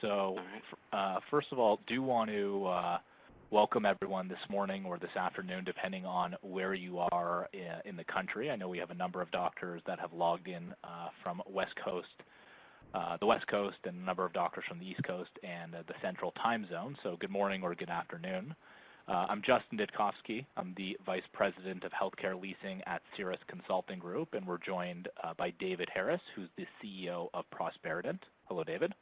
So first of all, do want to welcome everyone this morning or this afternoon, depending on where you are in the country. I know we have a number of doctors that have logged in from the West Coast, and a number of doctors from the East Coast and the Central Time Zone. So good morning or good afternoon. I'm Justin Ditkofsky. I'm the Vice President of Healthcare Leasing at Cirrus Consulting Group, and we're joined by David Harris, who's the CEO of Prosperident. Hello, David.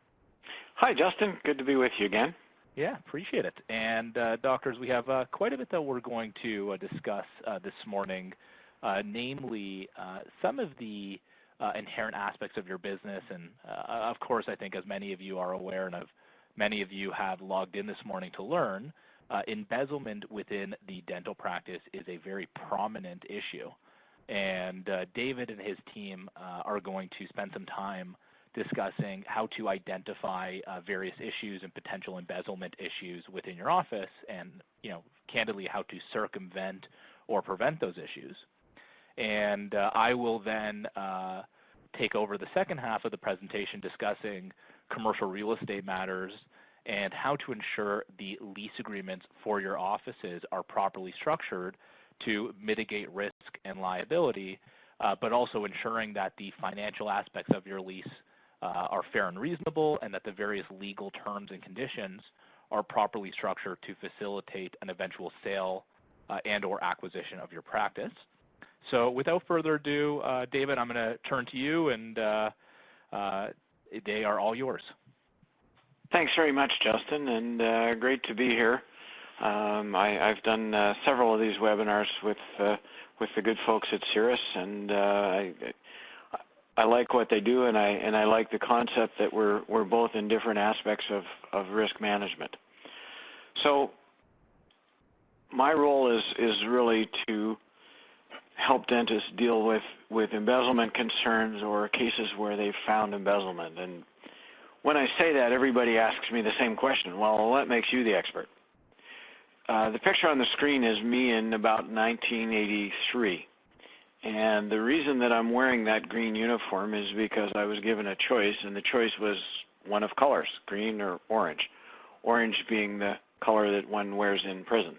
Hi, Justin. Good to be with you again. Yeah, appreciate it. And doctors, we have quite a bit that we're going to discuss this morning, namely some of the inherent aspects of your business. And of course, I think as many of you are aware and many of you have logged in this morning to learn, embezzlement within the dental practice is a very prominent issue. And David and his team are going to spend some time discussing how to identify various issues and potential embezzlement issues within your office and, candidly how to circumvent or prevent those issues. And I will then take over the second half of the presentation discussing commercial real estate matters and how to ensure the lease agreements for your offices are properly structured to mitigate risk and liability, but also ensuring that the financial aspects of your lease are fair and reasonable, and that the various legal terms and conditions are properly structured to facilitate an eventual sale and or acquisition of your practice. So without further ado, David, I'm going to turn to you, and they are all yours. Thanks very much, Justin, and great to be here. I've done several of these webinars with the good folks at Cirrus, and I like what they do, and I like the concept that we're both in different aspects of risk management. So my role is really to help dentists deal with embezzlement concerns or cases where they've found embezzlement. And when I say that, everybody asks me the same question. Well, what makes you the expert? The picture on the screen is me in about 1983. And the reason that I'm wearing that green uniform is because I was given a choice, and the choice was one of colors, green or orange. Orange being the color that one wears in prison.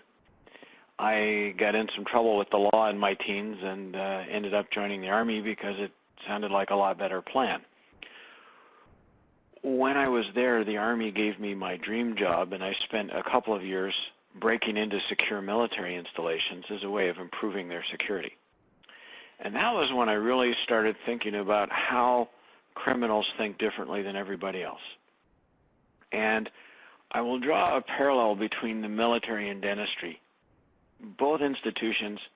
I got in some trouble with the law in my teens and ended up joining the Army because it sounded like a lot better plan. When I was there, the Army gave me my dream job, and I spent a couple of years breaking into secure military installations as a way of improving their security. And that was when I really started thinking about how criminals think differently than everybody else. And I will draw a parallel between the military and dentistry. Both institutions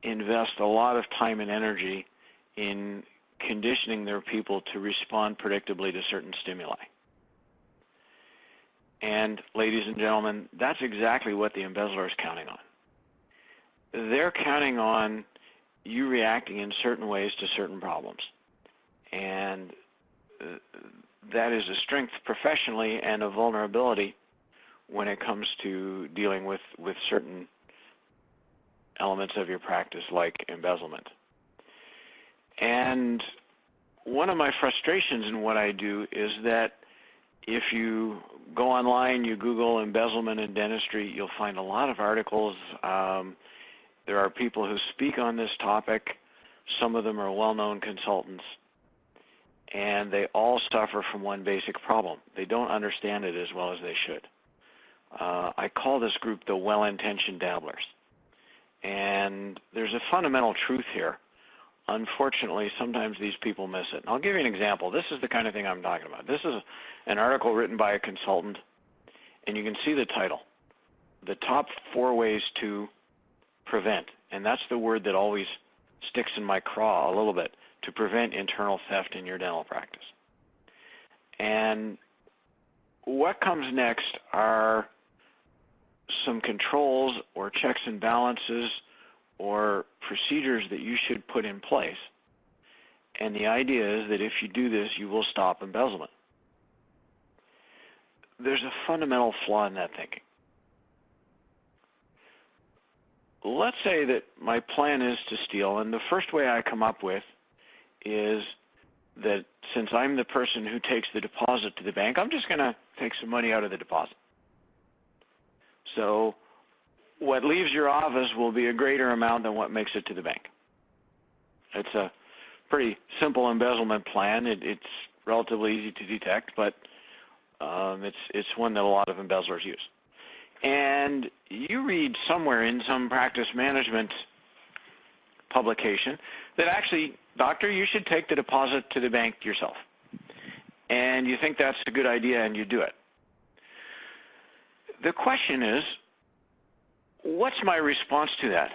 invest a lot of time and energy in conditioning their people to respond predictably to certain stimuli. And ladies and gentlemen, that's exactly what the embezzler is counting on. They're counting on you reacting in certain ways to certain problems. And that is a strength professionally and a vulnerability when it comes to dealing with certain elements of your practice like embezzlement. And one of my frustrations in what I do is that if you go online, you Google embezzlement in dentistry, you'll find a lot of articles. There are people who speak on this topic. Some of them are well-known consultants, and they all suffer from one basic problem. They don't understand it as well as they should. I call this group the well-intentioned dabblers. And there's a fundamental truth here. Unfortunately, sometimes these people miss it. And I'll give you an example. This is the kind of thing I'm talking about. This is an article written by a consultant, and you can see the title, The Top 4 Ways to Prevent. And that's the word that always sticks in my craw a little bit, to prevent internal theft in your dental practice. And what comes next are some controls or checks and balances or procedures that you should put in place. And the idea is that if you do this, you will stop embezzlement. There's a fundamental flaw in that thinking. Let's say that my plan is to steal, and the first way I come up with is that since I'm the person who takes the deposit to the bank, I'm just going to take some money out of the deposit. So what leaves your office will be a greater amount than what makes it to the bank. It's a pretty simple embezzlement plan. It's relatively easy to detect, but it's one that a lot of embezzlers use. And you read somewhere in some practice management publication that actually, doctor, you should take the deposit to the bank yourself. And you think that's a good idea and you do it. The question is, what's my response to that?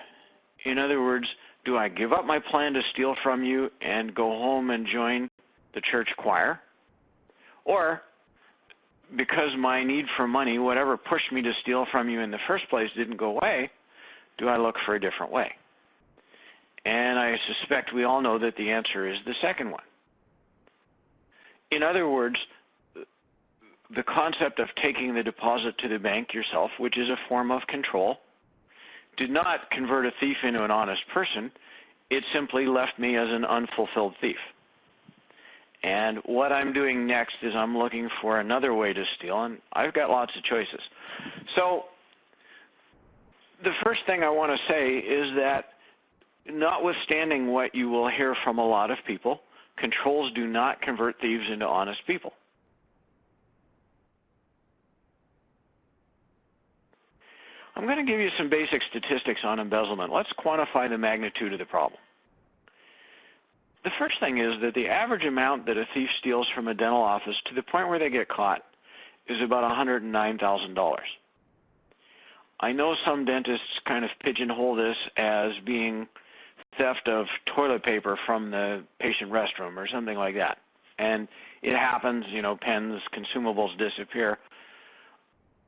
In other words, do I give up my plan to steal from you and go home and join the church choir? Or, because my need for money, whatever pushed me to steal from you in the first place, didn't go away, do I look for a different way? And I suspect we all know that the answer is the second one. In other words, the concept of taking the deposit to the bank yourself, which is a form of control, did not convert a thief into an honest person. It simply left me as an unfulfilled thief. And what I'm doing next is I'm looking for another way to steal, and I've got lots of choices. So the first thing I want to say is that notwithstanding what you will hear from a lot of people, controls do not convert thieves into honest people. I'm going to give you some basic statistics on embezzlement. Let's quantify the magnitude of the problem. The first thing is that the average amount that a thief steals from a dental office to the point where they get caught is about $109,000. I know some dentists kind of pigeonhole this as being theft of toilet paper from the patient restroom or something like that. And it happens, you know, pens, consumables disappear.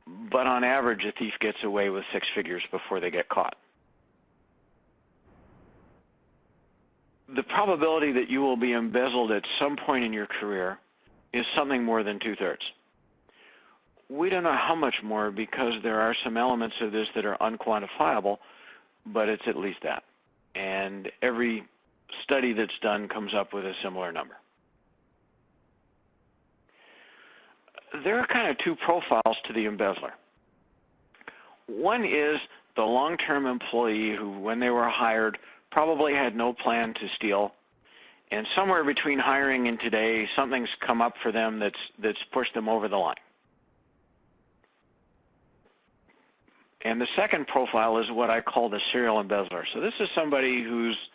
But on average, a thief gets away with six figures before they get caught. The probability that you will be embezzled at some point in your career is something more than 2/3. We don't know how much more because there are some elements of this that are unquantifiable, but it's at least that. And every study that's done comes up with a similar number. There are kind of two profiles to the embezzler. One is the long-term employee who, when they were hired, probably had no plan to steal, and somewhere between hiring and today, something's come up for them that's pushed them over the line. And the second profile is what I call the serial embezzler. So this is somebody whose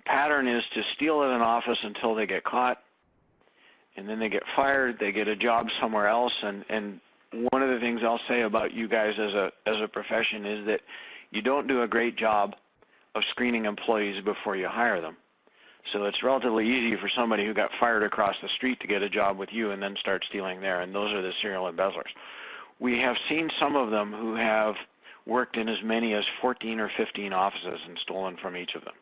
pattern is to steal at an office until they get caught, and then they get fired, they get a job somewhere else, and one of the things I'll say about you guys as a profession is that you don't do a great job of screening employees before you hire them. So it's relatively easy for somebody who got fired across the street to get a job with you and then start stealing there, and those are the serial embezzlers. We have seen some of them who have worked in as many as 14 or 15 offices and stolen from each of them.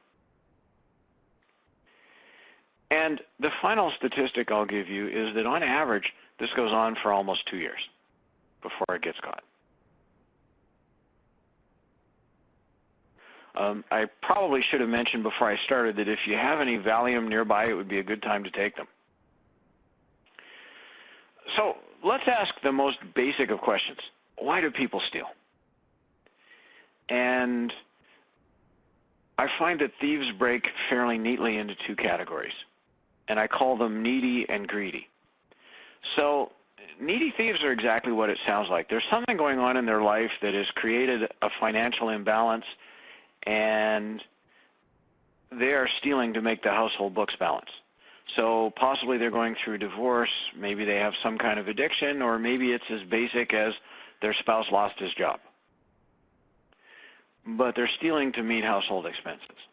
And the final statistic I'll give you is that on average, this goes on for almost 2 years before it gets caught. I probably should have mentioned before I started that if you have any Valium nearby, it would be a good time to take them. So let's ask the most basic of questions. Why do people steal? And I find that thieves break fairly neatly into two categories, and I call them needy and greedy. So needy thieves are exactly what it sounds like. There's something going on in their life that has created a financial imbalance, and they are stealing to make the household books balance. So possibly they're going through divorce, maybe they have some kind of addiction, or maybe it's as basic as their spouse lost his job. But they're stealing to meet household expenses.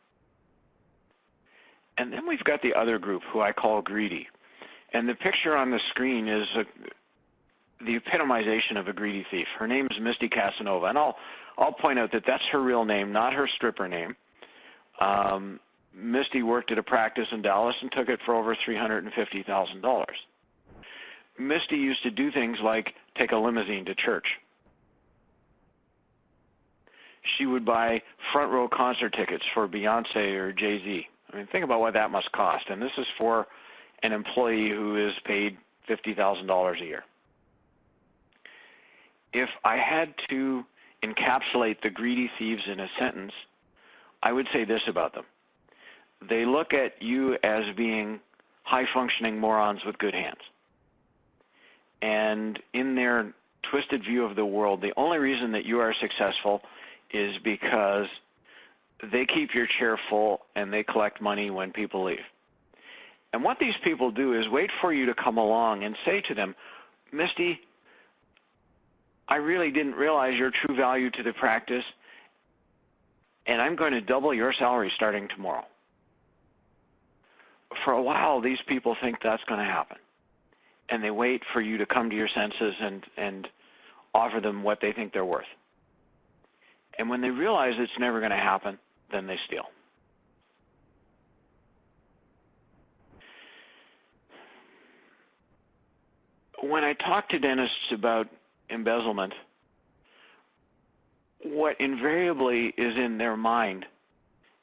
And then we've got the other group, who I call greedy. And the picture on the screen is the epitomization of a greedy thief. Her name is Misty Casanova, and I'll point out that that's her real name, not her stripper name. Misty worked at a practice in Dallas and took it for over $350,000. Misty used to do things like take a limousine to church. She would buy front row concert tickets for Beyonce or Jay-Z. I mean, think about what that must cost. And this is for an employee who is paid $50,000 a year. If I had to encapsulate the greedy thieves in a sentence, I would say this about them. They look at you as being high-functioning morons with good hands. And in their twisted view of the world, the only reason that you are successful is because they keep your chair full and they collect money when people leave. And what these people do is wait for you to come along and say to them, Misty, I really didn't realize your true value to the practice, and I'm going to double your salary starting tomorrow. For a while, these people think that's going to happen, and they wait for you to come to your senses and offer them what they think they're worth. And when they realize it's never going to happen, then they steal. When I talk to dentists about embezzlement, what invariably is in their mind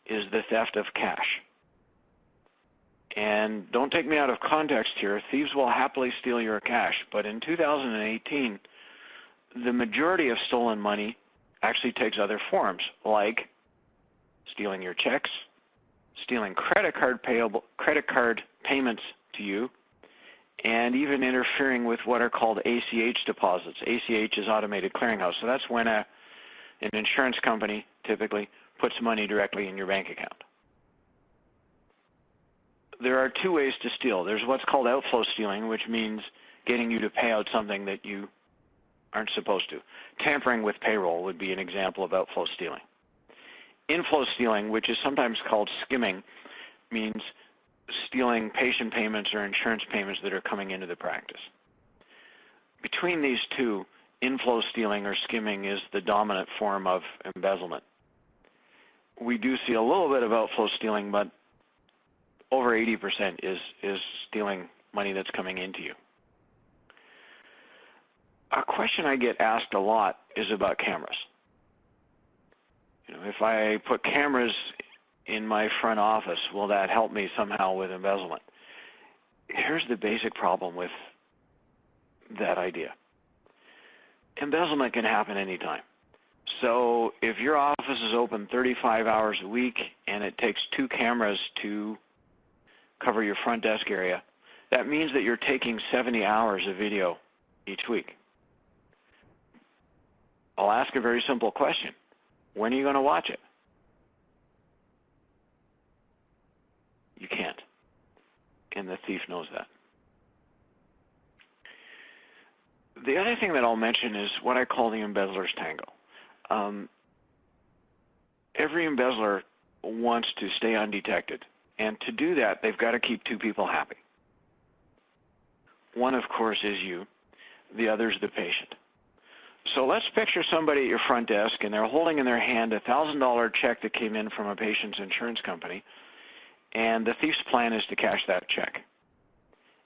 is the theft of cash. And don't take me out of context here. Thieves will happily steal your cash. But in 2018, the majority of stolen money actually takes other forms, like stealing your checks, stealing credit card payments to you, and even interfering with what are called ACH deposits. ACH is automated clearinghouse. So that's when an insurance company typically puts money directly in your bank account. There are two ways to steal. There's what's called outflow stealing, which means getting you to pay out something that you aren't supposed to. Tampering with payroll would be an example of outflow stealing. Inflow stealing, which is sometimes called skimming, means stealing patient payments or insurance payments that are coming into the practice. Between these two, inflow stealing or skimming is the dominant form of embezzlement. We do see a little bit of outflow stealing, but over 80% is stealing money that's coming into you. A question I get asked a lot is about cameras. If I put cameras in my front office, will that help me somehow with embezzlement? Here's the basic problem with that idea. Embezzlement can happen anytime. So if your office is open 35 hours a week and it takes 2 cameras to cover your front desk area, that means that you're taking 70 hours of video each week. I'll ask a very simple question. When are you going to watch it? You can't. And the thief knows that. The other thing that I'll mention is what I call the embezzler's tangle. Every embezzler wants to stay undetected. And to do that, they've got to keep 2 people happy. One, of course, is you. The other is the patient. So let's picture somebody at your front desk, and they're holding in their hand a $1,000 check that came in from a patient's insurance company, and the thief's plan is to cash that check.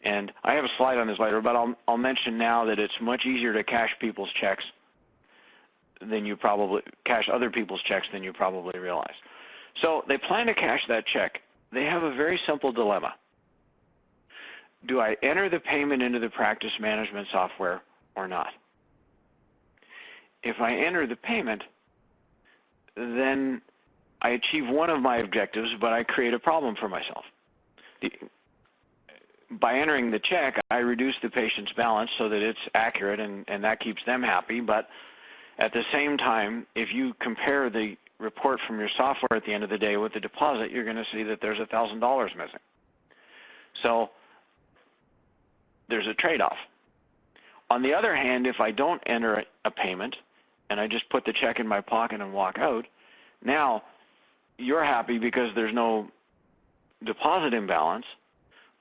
And I have a slide on this later, but I'll mention now that it's much easier to cash people's checks than you probably cash other people's checks than you probably realize. So they plan to cash that check. They have a very simple dilemma. Do I enter the payment into the practice management software or not? If I enter the payment, then I achieve one of my objectives, but I create a problem for myself. By entering the check, I reduce the patient's balance so that it's accurate, and that keeps them happy. But at the same time, if you compare the report from your software at the end of the day with the deposit, you're going to see that there's $1,000 missing. So there's a trade-off. On the other hand, if I don't enter a payment and I just put the check in my pocket and walk out, now you're happy because there's no deposit imbalance,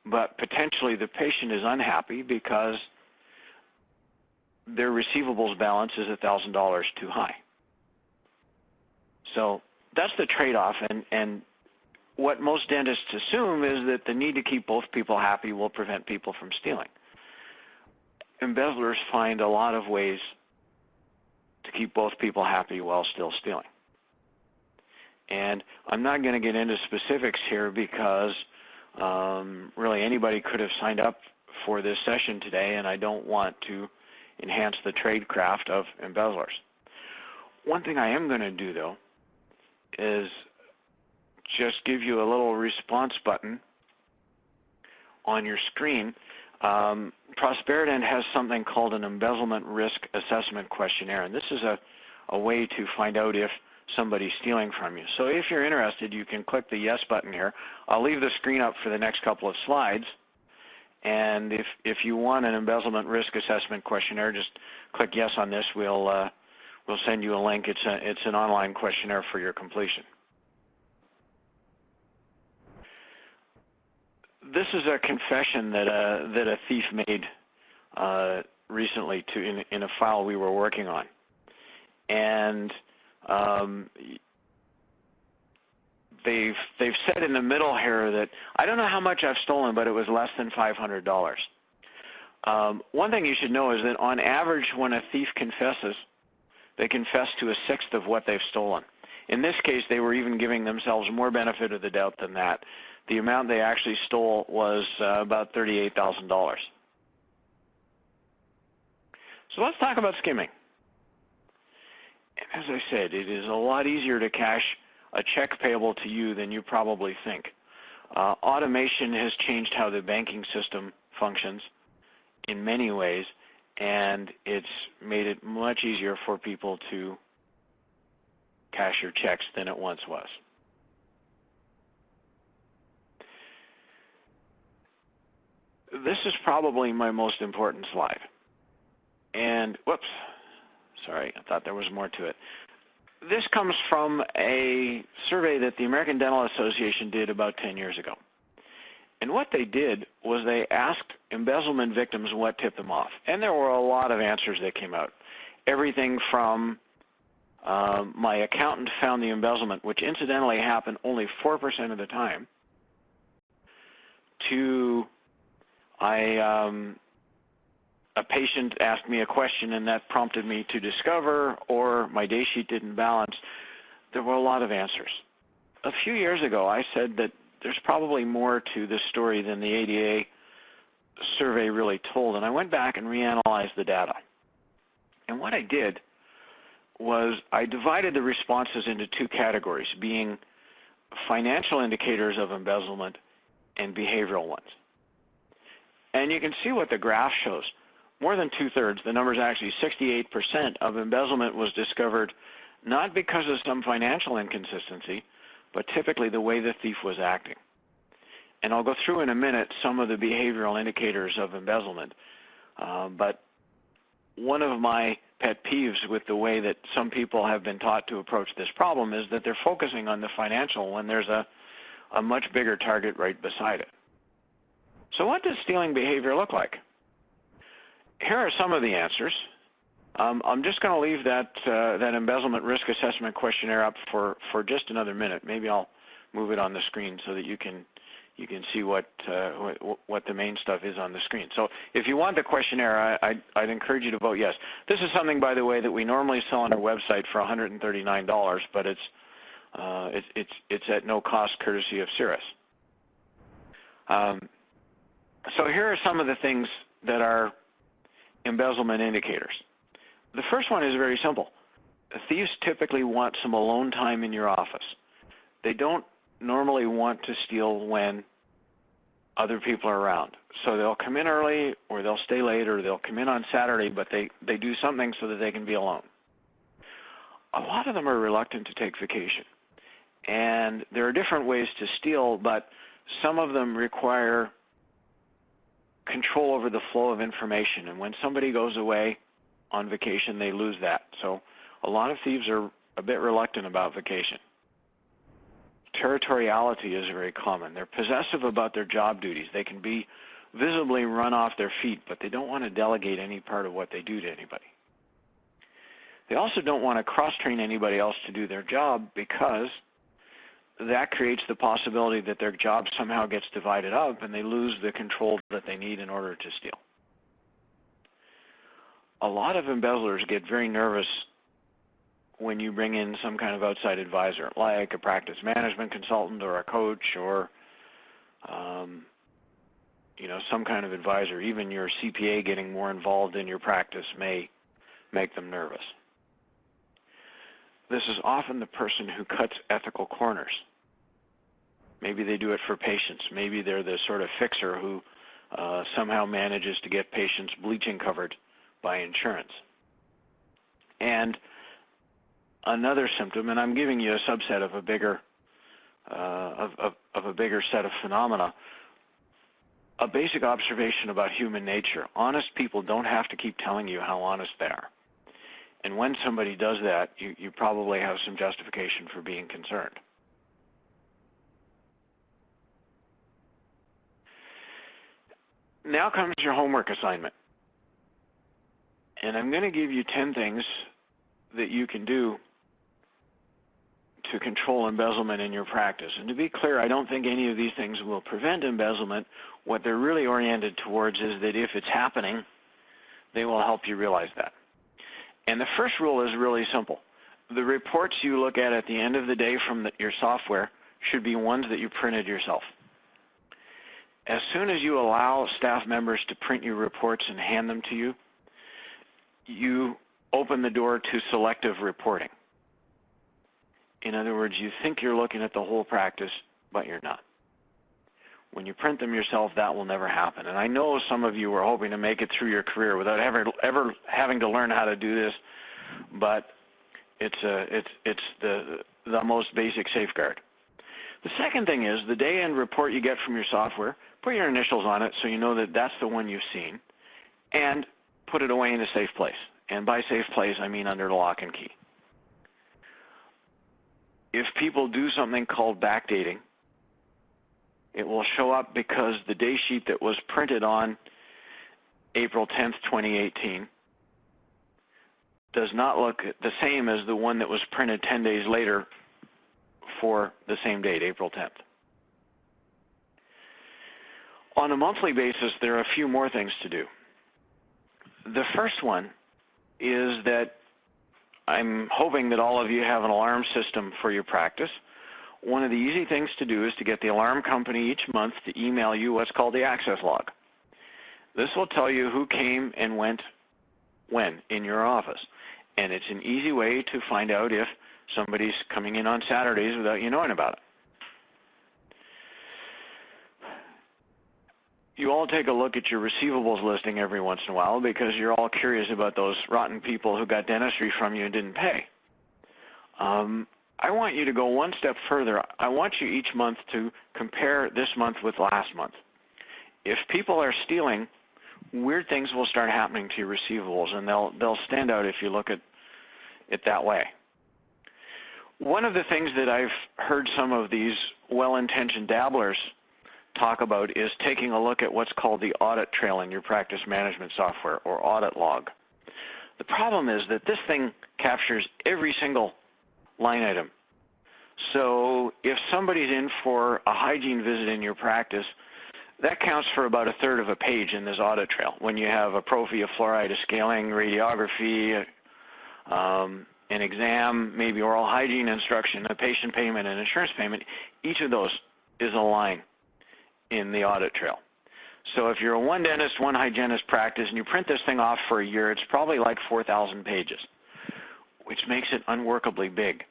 but potentially the patient is unhappy because their receivables balance is $1,000 too high. So that's the trade-off, and what most dentists assume is that the need to keep both people happy will prevent people from stealing. Embezzlers find a lot of ways to keep both people happy while still stealing. And I'm not going to get into specifics here because Really, anybody could have signed up for this session today, and I don't want to enhance the tradecraft of embezzlers. One thing I am going to do, though, is just give you a little response button on your screen. Prosperident has something called an embezzlement risk assessment questionnaire, and this is a way to find out if somebody's stealing from you. So if you're interested, you can click the yes button here. I'll leave the screen up for the next couple of slides, and if you want an embezzlement risk assessment questionnaire, just click yes on this. We'll send you a link. It's an online questionnaire for your completion. This is a confession that a thief made recently in a file we were working on, and they've said in the middle here that I don't know how much I've stolen, but it was less than $500. One thing you should know is that on average, when a thief confesses, they confess to a sixth of what they've stolen. In this case, they were even giving themselves more benefit of the doubt than that. The amount they actually stole was about $38,000. So let's talk about skimming. And as I said, it is a lot easier to cash a check payable to you than you probably think. Automation has changed how the banking system functions in many ways, and it's made it much easier for people to cash your checks than it once was. This is probably my most important slide. And, whoops, sorry, I thought there was more to it. This comes from a survey that the American Dental Association did about 10 years ago. And what they did was they asked embezzlement victims what tipped them off. And there were a lot of answers that came out. Everything from my accountant found the embezzlement, which incidentally happened only 4% of the time, to a patient asked me a question and that prompted me to discover, or my day sheet didn't balance. There were a lot of answers. A few years ago, I said that there's probably more to this story than the ADA survey really told, and I went back and reanalyzed the data. And what I did was I divided the responses into two categories, being financial indicators of embezzlement and behavioral ones. And you can see what the graph shows. More than two-thirds, the number is actually 68% of embezzlement was discovered not because of some financial inconsistency, but typically the way the thief was acting. And I'll go through in a minute some of the behavioral indicators of embezzlement. But one of my pet peeves with the way that some people have been taught to approach this problem is that they're focusing on the financial when there's a much bigger target right beside it. So what does stealing behavior look like? Here are some of the answers. I'm just going to leave that embezzlement risk assessment questionnaire up for just another minute. Maybe I'll move it on the screen so that you can see what the main stuff is on the screen. So if you want the questionnaire, I'd encourage you to vote yes. This is something, by the way, that we normally sell on our website for $139, but it's at no cost, courtesy of Cirrus. So here are some of the things that are embezzlement indicators. The first one is very simple. Thieves typically want some alone time in your office. They don't normally want to steal when other people are around. So they'll come in early, or they'll stay late, or they'll come in on Saturday, but they do something so that they can be alone. A lot of them are reluctant to take vacation. And there are different ways to steal, but some of them require control over the flow of information. And when somebody goes away on vacation, they lose that. So a lot of thieves are a bit reluctant about vacation. Territoriality is very common. They're possessive about their job duties. They can be visibly run off their feet, but they don't want to delegate any part of what they do to anybody. They also don't want to cross-train anybody else to do their job, because that creates the possibility that their job somehow gets divided up and they lose the control that they need in order to steal. A lot of embezzlers get very nervous when you bring in some kind of outside advisor, like a practice management consultant or a coach or Some kind of advisor, even your CPA getting more involved in your practice may make them nervous. This is often the person who cuts ethical corners. Maybe they do it for patients. Maybe they're the sort of fixer who somehow manages to get patients bleaching covered by insurance. And another symptom, and I'm giving you a subset of a bigger set of phenomena, a basic observation about human nature. Honest people don't have to keep telling you how honest they are. And when somebody does that, you probably have some justification for being concerned. Now comes your homework assignment. And I'm going to give you 10 things that you can do to control embezzlement in your practice. And to be clear, I don't think any of these things will prevent embezzlement. What they're really oriented towards is that if it's happening, they will help you realize that. And the first rule is really simple. The reports you look at the end of the day from your software should be ones that you printed yourself. As soon as you allow staff members to print your reports and hand them to you, you open the door to selective reporting. In other words, you think you're looking at the whole practice, but you're not. When you print them yourself, that will never happen. And I know some of you are hoping to make it through your career without ever having to learn how to do this, but it's the most basic safeguard. The second thing is the day-end report you get from your software, put your initials on it so you know that that's the one you've seen, and put it away in a safe place. And by safe place, I mean under lock and key. If people do something called backdating, it will show up because the day sheet that was printed on April 10th, 2018 does not look the same as the one that was printed 10 days later for the same date, April 10th. On a monthly basis, there are a few more things to do. The first one is that I'm hoping that all of you have an alarm system for your practice. One of the easy things to do is to get the alarm company each month to email you what's called the access log. This will tell you who came and went when in your office. And it's an easy way to find out if somebody's coming in on Saturdays without you knowing about it. You all take a look at your receivables listing every once in a while because you're all curious about those rotten people who got dentistry from you and didn't pay. I want you to go one step further. I want you each month to compare this month with last month. If people are stealing, weird things will start happening to your receivables, and they'll stand out if you look at it that way. One of the things that I've heard some of these well-intentioned dabblers talk about is taking a look at what's called the audit trail in your practice management software, or audit log. The problem is that this thing captures every single line item. So if somebody's in for a hygiene visit in your practice, that counts for about a third of a page in this audit trail. When you have a prophy, a fluoride, a scaling, radiography, an exam, maybe oral hygiene instruction, a patient payment, an insurance payment, each of those is a line in the audit trail. So if you're a one dentist, one hygienist practice, and you print this thing off for a year, it's probably like 4,000 pages, which makes it unworkably big.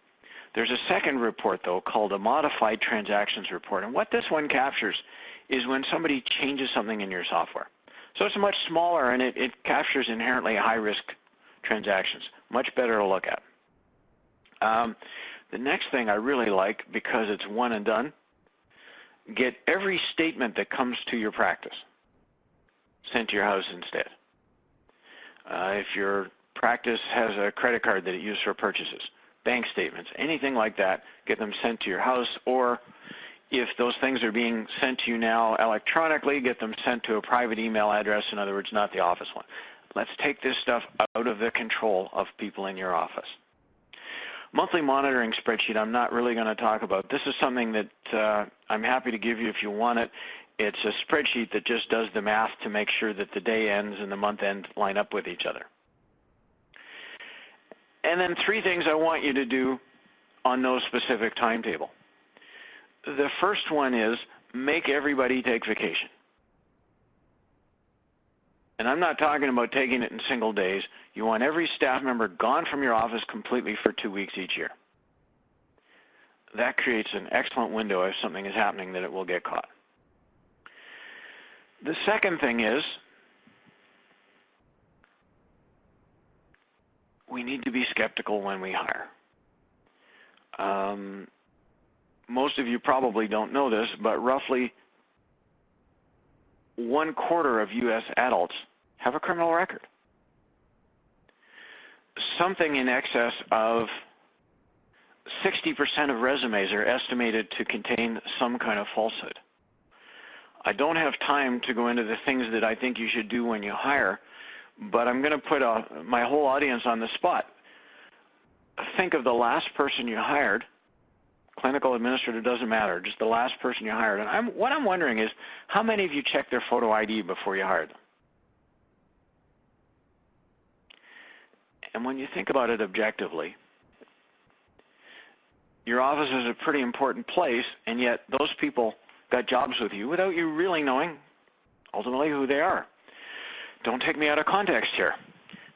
There's a second report, though, called a modified transactions report. And what this one captures is when somebody changes something in your software. So it's much smaller, and it captures inherently high-risk transactions. Much better to look at. The next thing I really like, because it's one and done, get every statement that comes to your practice sent to your house instead. If your practice has a credit card that it uses for purchases, bank statements, anything like that, get them sent to your house, or if those things are being sent to you now electronically, get them sent to a private email address, in other words, not the office one. Let's take this stuff out of the control of people in your office. Monthly monitoring spreadsheet I'm not really going to talk about. This is something that I'm happy to give you if you want it. It's a spreadsheet that just does the math to make sure that the day ends and the month end line up with each other. And then 3 things I want you to do on no specific timetable. The first one is make everybody take vacation. And I'm not talking about taking it in single days. You want every staff member gone from your office completely for 2 weeks each year. That creates an excellent window if something is happening that it will get caught. The second thing is we need to be skeptical when we hire. Most of you probably don't know this, but roughly 1/4 of U.S. adults have a criminal record. Something in excess of 60% of resumes are estimated to contain some kind of falsehood. I don't have time to go into the things that I think you should do when you hire, but I'm going to put my whole audience on the spot. Think of the last person you hired. Clinical administrator, doesn't matter, just the last person you hired. And what I'm wondering is, how many of you checked their photo ID before you hired them? And when you think about it objectively, your office is a pretty important place, and yet those people got jobs with you without you really knowing ultimately who they are. Don't take me out of context here.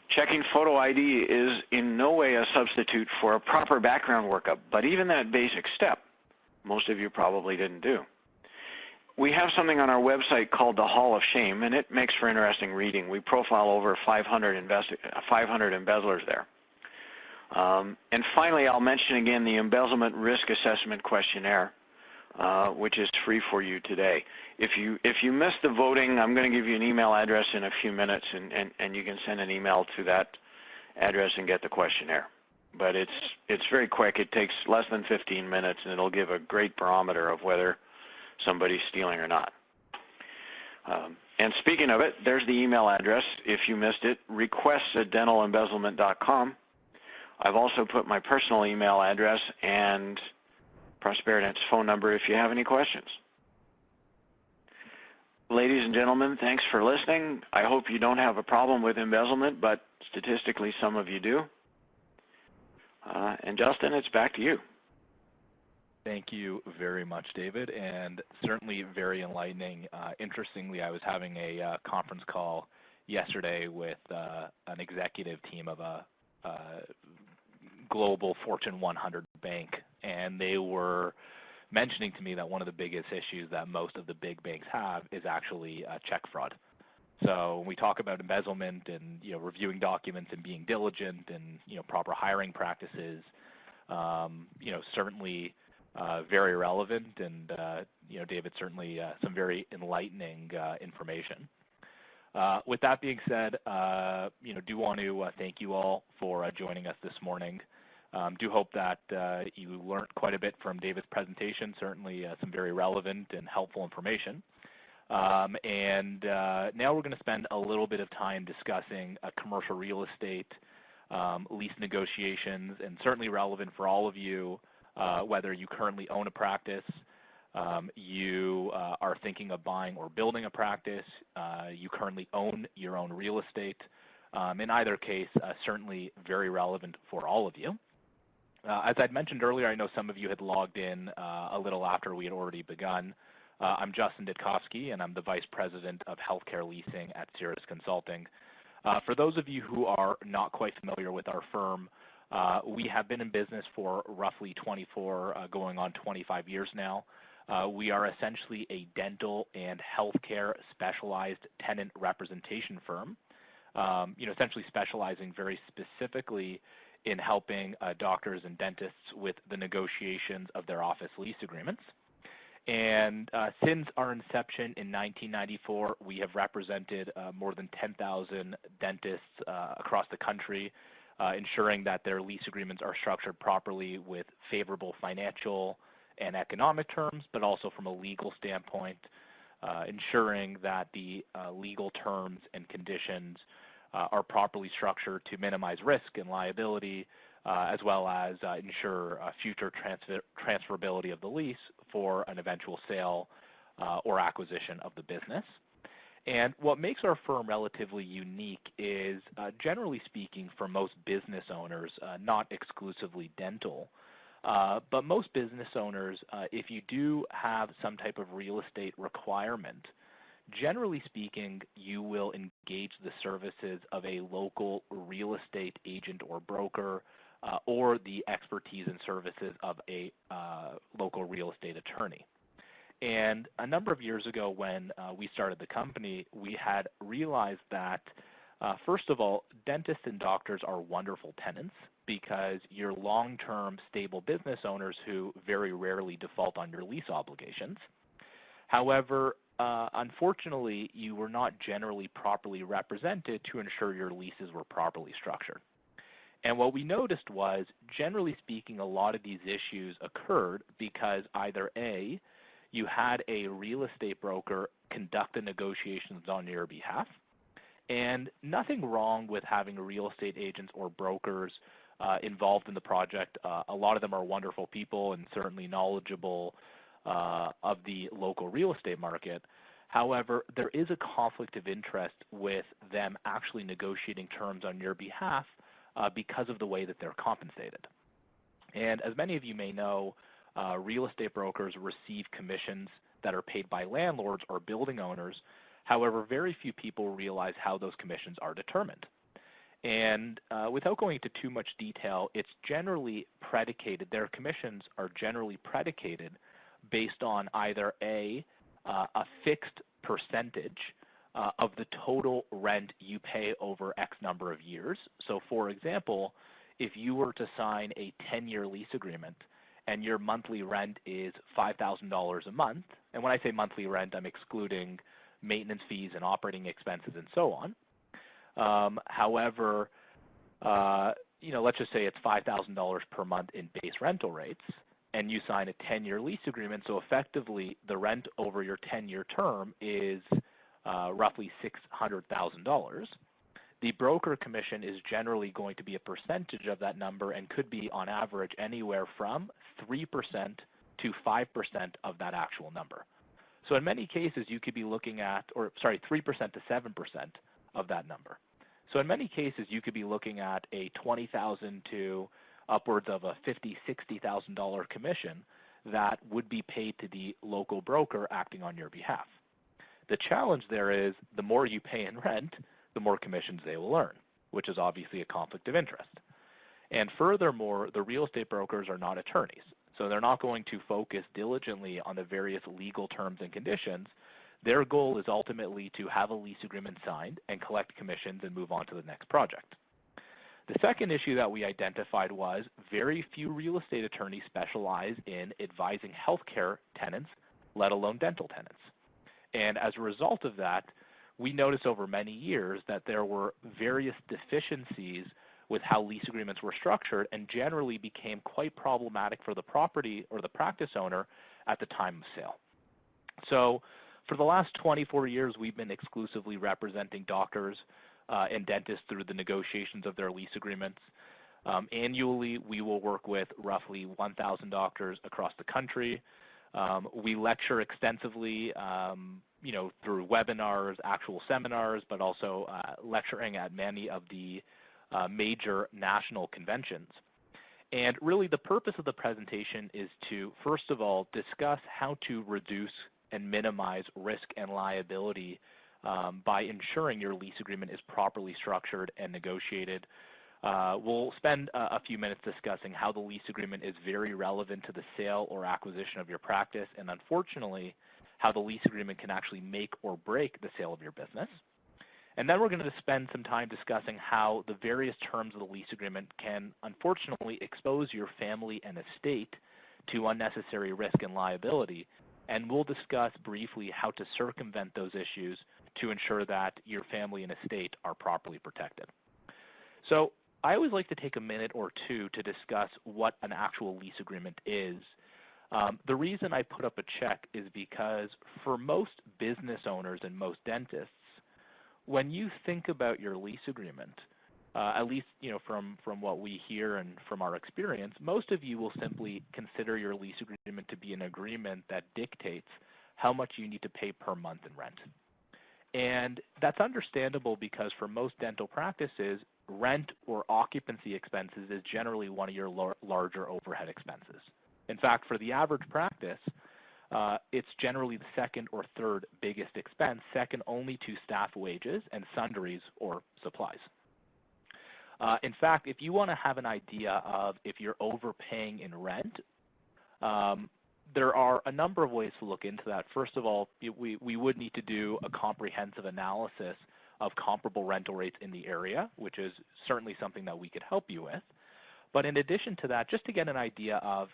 Checking photo ID is in no way a substitute for a proper background workup, but even that basic step, most of you probably didn't do. We have something on our website called the Hall of Shame, and it makes for interesting reading. We profile over 500 embezzlers there. And finally, I'll mention again the Embezzlement Risk Assessment Questionnaire, which is free for you today. If you missed the voting, I'm going to give you an email address in a few minutes, and you can send an email to that address and get the questionnaire. But it's very quick. It takes less than 15 minutes, and it'll give a great barometer of whether somebody's stealing or not. And speaking of it, there's the email address if you missed it, requests@dentalembezzlement.com. I've also put my personal email address and Prosperident's phone number if you have any questions. Ladies and gentlemen, thanks for listening. I hope you don't have a problem with embezzlement, but statistically some of you do. And Justin, it's back to you. Thank you very much, David, and certainly very enlightening. Interestingly, I was having a conference call yesterday with an executive team of a global Fortune 100 bank, and they were mentioning to me that one of the biggest issues that most of the big banks have is actually check fraud. So when we talk about embezzlement and reviewing documents and being diligent and proper hiring practices, certainly very relevant, and David, certainly some very enlightening information. With that being said, do want to thank you all for joining us this morning. Do hope that you learned quite a bit from David's presentation, certainly some very relevant and helpful information. And now we're going to spend a little bit of time discussing commercial real estate, lease negotiations, and certainly relevant for all of you, whether you currently own a practice, you are thinking of buying or building a practice, you currently own your own real estate. In either case, certainly very relevant for all of you. As I'd mentioned earlier, I know some of you had logged in a little after we had already begun. I'm Justin Ditkofsky, and I'm the Vice President of Healthcare Leasing at Cirrus Consulting. For those of you who are not quite familiar with our firm, we have been in business for roughly 24, going on 25 years now. We are essentially a dental and healthcare specialized tenant representation firm, essentially specializing very specifically in helping doctors and dentists with the negotiations of their office lease agreements. And since our inception in 1994, we have represented more than 10,000 dentists across the country, ensuring that their lease agreements are structured properly with favorable financial and economic terms, but also from a legal standpoint, ensuring that the legal terms and conditions are properly structured to minimize risk and liability, as well as ensure future transferability of the lease for an eventual sale or acquisition of the business. And what makes our firm relatively unique is, generally speaking, for most business owners, not exclusively dental, But most business owners, if you do have some type of real estate requirement, generally speaking, you will engage the services of a local real estate agent or broker, or the expertise and services of a local real estate attorney. And a number of years ago when we started the company, we had realized that, first of all, dentists and doctors are wonderful tenants because you're long-term stable business owners who very rarely default on your lease obligations. However, unfortunately, you were not generally properly represented to ensure your leases were properly structured. And what we noticed was, generally speaking, a lot of these issues occurred because either A, you had a real estate broker conduct the negotiations on your behalf, and nothing wrong with having real estate agents or brokers involved in the project. A lot of them are wonderful people and certainly knowledgeable of the local real estate market. However, there is a conflict of interest with them actually negotiating terms on your behalf because of the way that they're compensated. And as many of you may know, real estate brokers receive commissions that are paid by landlords or building owners. However, very few people realize how those commissions are determined. And without going into too much detail, it's generally predicated, their commissions are generally predicated based on either a fixed percentage of the total rent you pay over X number of years. So for example, if you were to sign a 10-year lease agreement and your monthly rent is $5,000 a month, and when I say monthly rent, I'm excluding maintenance fees and operating expenses and so on. However, let's just say it's $5,000 per month in base rental rates, and you sign a 10-year lease agreement, so effectively the rent over your 10-year term is roughly $600,000. The broker commission is generally going to be a percentage of that number and could be on average anywhere from 3% to 5% of that actual number. So in many cases you could be looking at, 3% to 7% of that number. So in many cases you could be looking at a $20,000 to upwards of a $50,000, $60,000 commission that would be paid to the local broker acting on your behalf. The challenge there is the more you pay in rent, the more commissions they will earn, which is obviously a conflict of interest. And furthermore, the real estate brokers are not attorneys, so they're not going to focus diligently on the various legal terms and conditions. Their goal is ultimately to have a lease agreement signed and collect commissions and move on to the next project. The second issue that we identified was very few real estate attorneys specialize in advising healthcare tenants, let alone dental tenants. And as a result of that, we noticed over many years that there were various deficiencies with how lease agreements were structured and generally became quite problematic for the property or the practice owner at the time of sale. So for the last 24 years, we've been exclusively representing doctors and dentists through the negotiations of their lease agreements. Annually, we will work with roughly 1,000 doctors across the country. We lecture extensively, through webinars, actual seminars, but also lecturing at many of the major national conventions. And really the purpose of the presentation is to, first of all, discuss how to reduce and minimize risk and liability by ensuring your lease agreement is properly structured and negotiated. We'll spend a few minutes discussing how the lease agreement is very relevant to the sale or acquisition of your practice, and unfortunately, how the lease agreement can actually make or break the sale of your business. And then we're going to spend some time discussing how the various terms of the lease agreement can unfortunately expose your family and estate to unnecessary risk and liability. And we'll discuss briefly how to circumvent those issues to ensure that your family and estate are properly protected. So I always like to take a minute or two to discuss what an actual lease agreement is. The reason I put up a check is because for most business owners and most dentists, when you think about your lease agreement, at least from what we hear and from our experience, most of you will simply consider your lease agreement to be an agreement that dictates how much you need to pay per month in rent. And that's understandable because for most dental practices, rent or occupancy expenses is generally one of your larger overhead expenses. In fact, for the average practice, it's generally the second or third biggest expense, second only to staff wages and sundries or supplies. In fact, if you want to have an idea of if you're overpaying in rent, there are a number of ways to look into that. First of all, we would need to do a comprehensive analysis of comparable rental rates in the area, which is certainly something that we could help you with. But in addition to that, just to get an idea of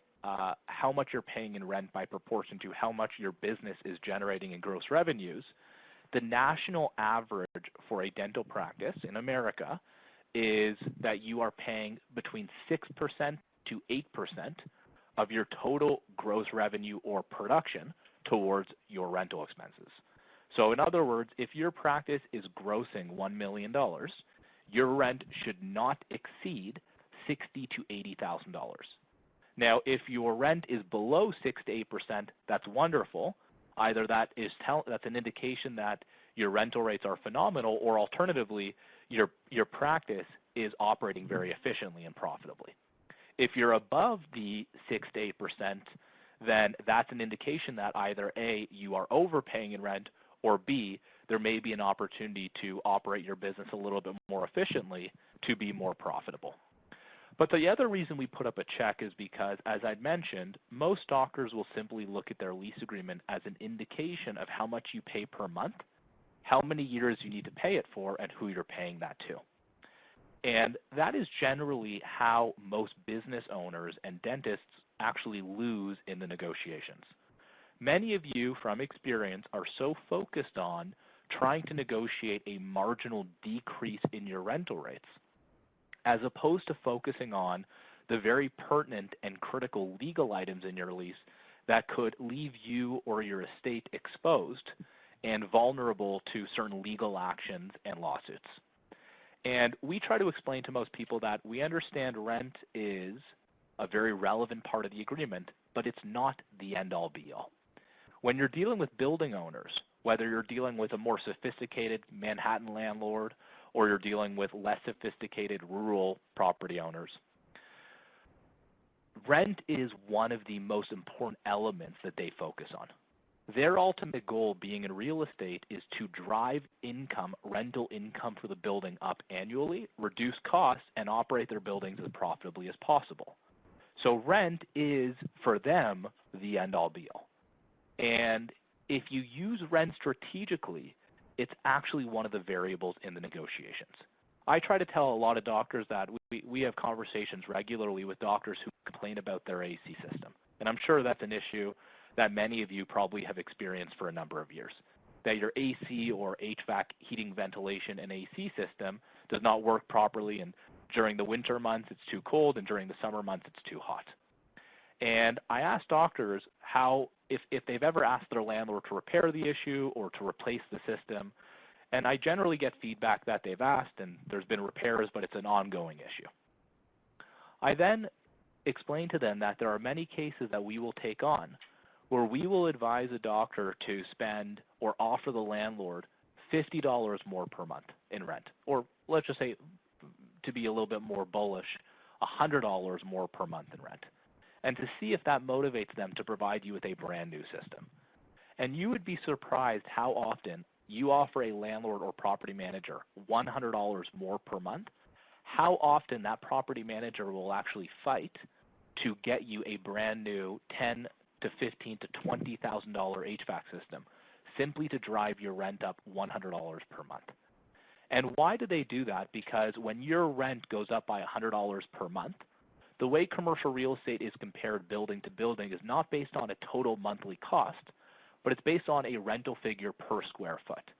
how much you're paying in rent by proportion to how much your business is generating in gross revenues, the national average for a dental practice in America is that you are paying between 6% to 8% of your total gross revenue or production towards your rental expenses. So in other words, if your practice is grossing $1 million, your rent should not exceed $60,000 to $80,000. Now, if your rent is below 6 to 8%, that's wonderful. Either that's an indication that your rental rates are phenomenal, or alternatively, your practice is operating very efficiently and profitably. If you're above the 6 to 8%, then that's an indication that either A, you are overpaying in rent, or B, there may be an opportunity to operate your business a little bit more efficiently to be more profitable. But the other reason we put up a check is because, as I'd mentioned, most doctors will simply look at their lease agreement as an indication of how much you pay per month, how many years you need to pay it for, and who you're paying that to. And that is generally how most business owners and dentists actually lose in the negotiations. Many of you, from experience, are so focused on trying to negotiate a marginal decrease in your rental rates, as opposed to focusing on the very pertinent and critical legal items in your lease that could leave you or your estate exposed and vulnerable to certain legal actions and lawsuits. And we try to explain to most people that we understand rent is a very relevant part of the agreement, but it's not the end-all be-all. When you're dealing with building owners, whether you're dealing with a more sophisticated Manhattan landlord or you're dealing with less sophisticated rural property owners, rent is one of the most important elements that they focus on. Their ultimate goal being in real estate is to drive income, rental income for the building up annually, reduce costs, and operate their buildings as profitably as possible. So rent is, for them, the end-all be-all. And if you use rent strategically, it's actually one of the variables in the negotiations. I try to tell a lot of doctors that we have conversations regularly with doctors who complain about their AC system. And I'm sure that's an issue that many of you probably have experienced for a number of years, that your AC or HVAC heating, ventilation, and AC system does not work properly, and during the winter months it's too cold, and during the summer months it's too hot. And I ask doctors how, if they've ever asked their landlord to repair the issue or to replace the system, and I generally get feedback that they've asked and there's been repairs, but it's an ongoing issue. I then explain to them that there are many cases that we will take on where we will advise a doctor to spend or offer the landlord $50 more per month in rent, or let's just say, to be a little bit more bullish, $100 more per month in rent, and to see if that motivates them to provide you with a brand new system. And you would be surprised how often you offer a landlord or property manager $100 more per month, how often that property manager will actually fight to get you a brand new $10,000 to $15,000 to $20,000 HVAC system, simply to drive your rent up $100 per month. And why do they do that? Because when your rent goes up by $100 per month, the way commercial real estate is compared building to building is not based on a total monthly cost, but it's based on a rental figure per square foot.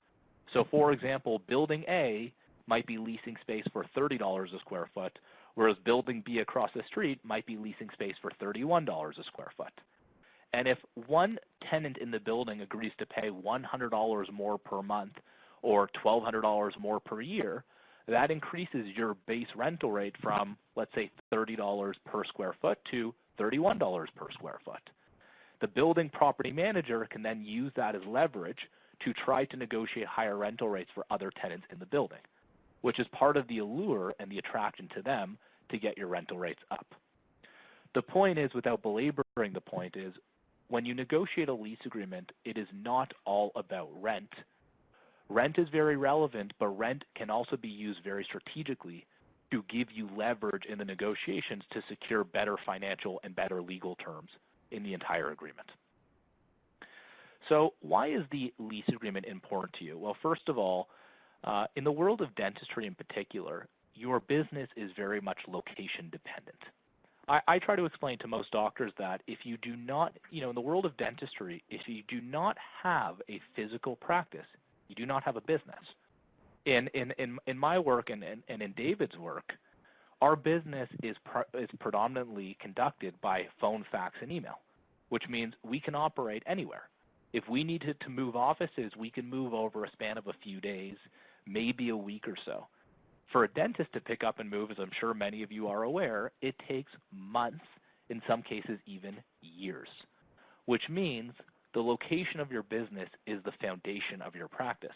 So for example, building A might be leasing space for $30 a square foot, whereas building B across the street might be leasing space for $31 a square foot. And if one tenant in the building agrees to pay $100 more per month or $1,200 more per year, that increases your base rental rate from, let's say, $30 per square foot to $31 per square foot. The building property manager can then use that as leverage to try to negotiate higher rental rates for other tenants in the building. which is part of the allure and the attraction to them to get your rental rates up. The point is, without belaboring the point, is when you negotiate a lease agreement, it is not all about rent. Rent is very relevant, but rent can also be used very strategically to give you leverage in the negotiations to secure better financial and better legal terms in the entire agreement. So why is the lease agreement important to you? Well, first of all, in the world of dentistry in particular, your business is very much location dependent. I try to explain to most doctors that if you do not, in the world of dentistry, if you do not have a physical practice, you do not have a business. In my work and in David's work, our business is predominantly conducted by phone, fax, and email, which means we can operate anywhere. If we needed to move offices, we can move over a span of a few days, maybe a week or so. For a dentist to pick up and move, as I'm sure many of you are aware, it takes months, in some cases even years, which means the location of your business is the foundation of your practice.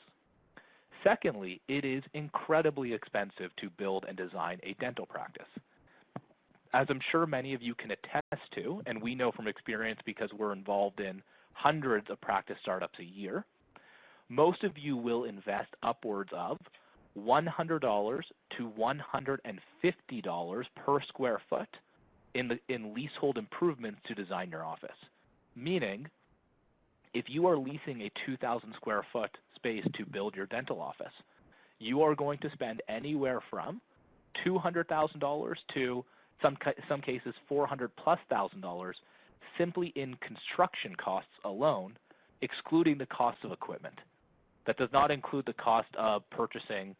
Secondly, it is incredibly expensive to build and design a dental practice. As I'm sure many of you can attest to, and we know from experience because we're involved in hundreds of practice startups a year, most of you will invest upwards of $100 to $150 per square foot in leasehold improvements to design your office. Meaning, if you are leasing a 2,000 square foot space to build your dental office, you are going to spend anywhere from $200,000 to some cases $400,000+ simply in construction costs alone, excluding the cost of equipment. That does not include the cost of purchasing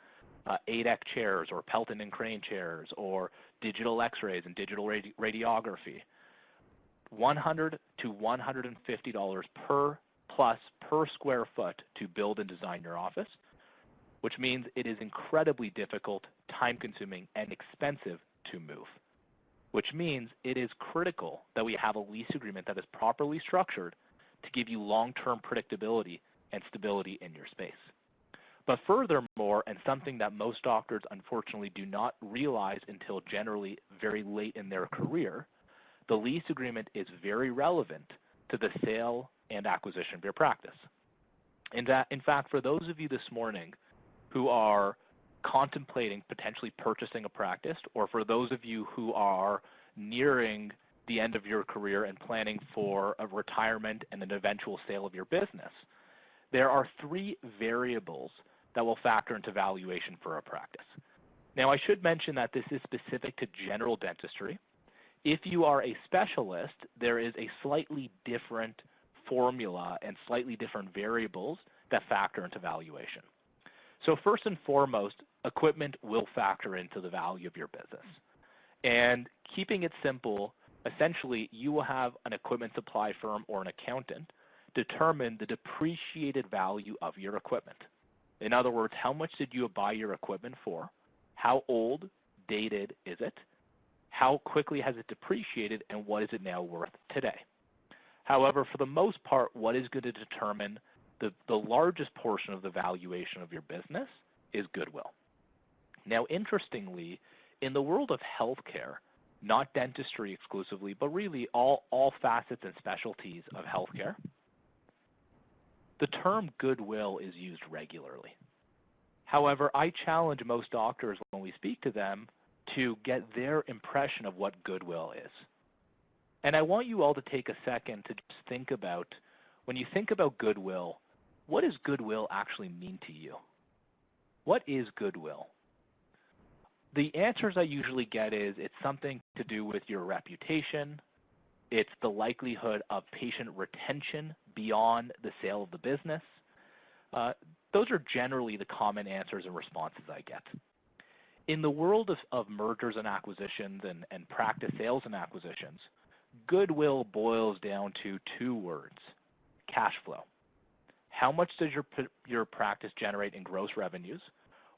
8X chairs or Pelton and Crane chairs or digital x-rays and digital radiography. $100 to $150 per square foot to build and design your office, which means it is incredibly difficult, time-consuming, and expensive to move, which means it is critical that we have a lease agreement that is properly structured to give you long-term predictability and stability in your space. But furthermore, and something that most doctors unfortunately do not realize until generally very late in their career, the lease agreement is very relevant to the sale and acquisition of your practice. In fact, for those of you this morning who are contemplating potentially purchasing a practice, or for those of you who are nearing the end of your career and planning for a retirement and an eventual sale of your business, there are three variables that will factor into valuation for a practice. Now, I should mention that this is specific to general dentistry. If you are a specialist, there is a slightly different formula and slightly different variables that factor into valuation. So first and foremost, equipment will factor into the value of your business. And keeping it simple, essentially you will have an equipment supply firm or an accountant determine the depreciated value of your equipment. In other words, how much did you buy your equipment for? How old, dated is it? How quickly has it depreciated, and what is it now worth today? However, for the most part, what is going to determine the largest portion of the valuation of your business is goodwill. Now, interestingly, in the world of healthcare, not dentistry exclusively, but really all facets and specialties of healthcare, the term goodwill is used regularly. However, I challenge most doctors when we speak to them to get their impression of what goodwill is. And I want you all to take a second to just think about, when you think about goodwill, what does goodwill actually mean to you? What is goodwill? The answers I usually get is it's something to do with your reputation. It's the likelihood of patient retention beyond the sale of the business. Those are generally the common answers and responses I get. In the world of mergers and acquisitions and practice sales and acquisitions, goodwill boils down to two words: cash flow. How much does your practice generate in gross revenues?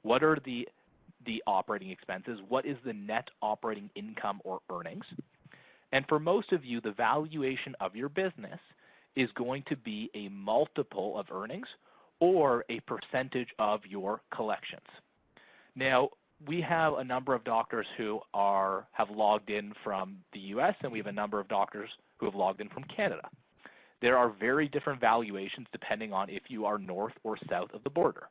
What are the operating expenses? What is the net operating income or earnings? And for most of you, the valuation of your business is going to be a multiple of earnings or a percentage of your collections. Now, we have a number of doctors who have logged in from the U.S., and we have a number of doctors who have logged in from Canada. There are very different valuations depending on if you are north or south of the border.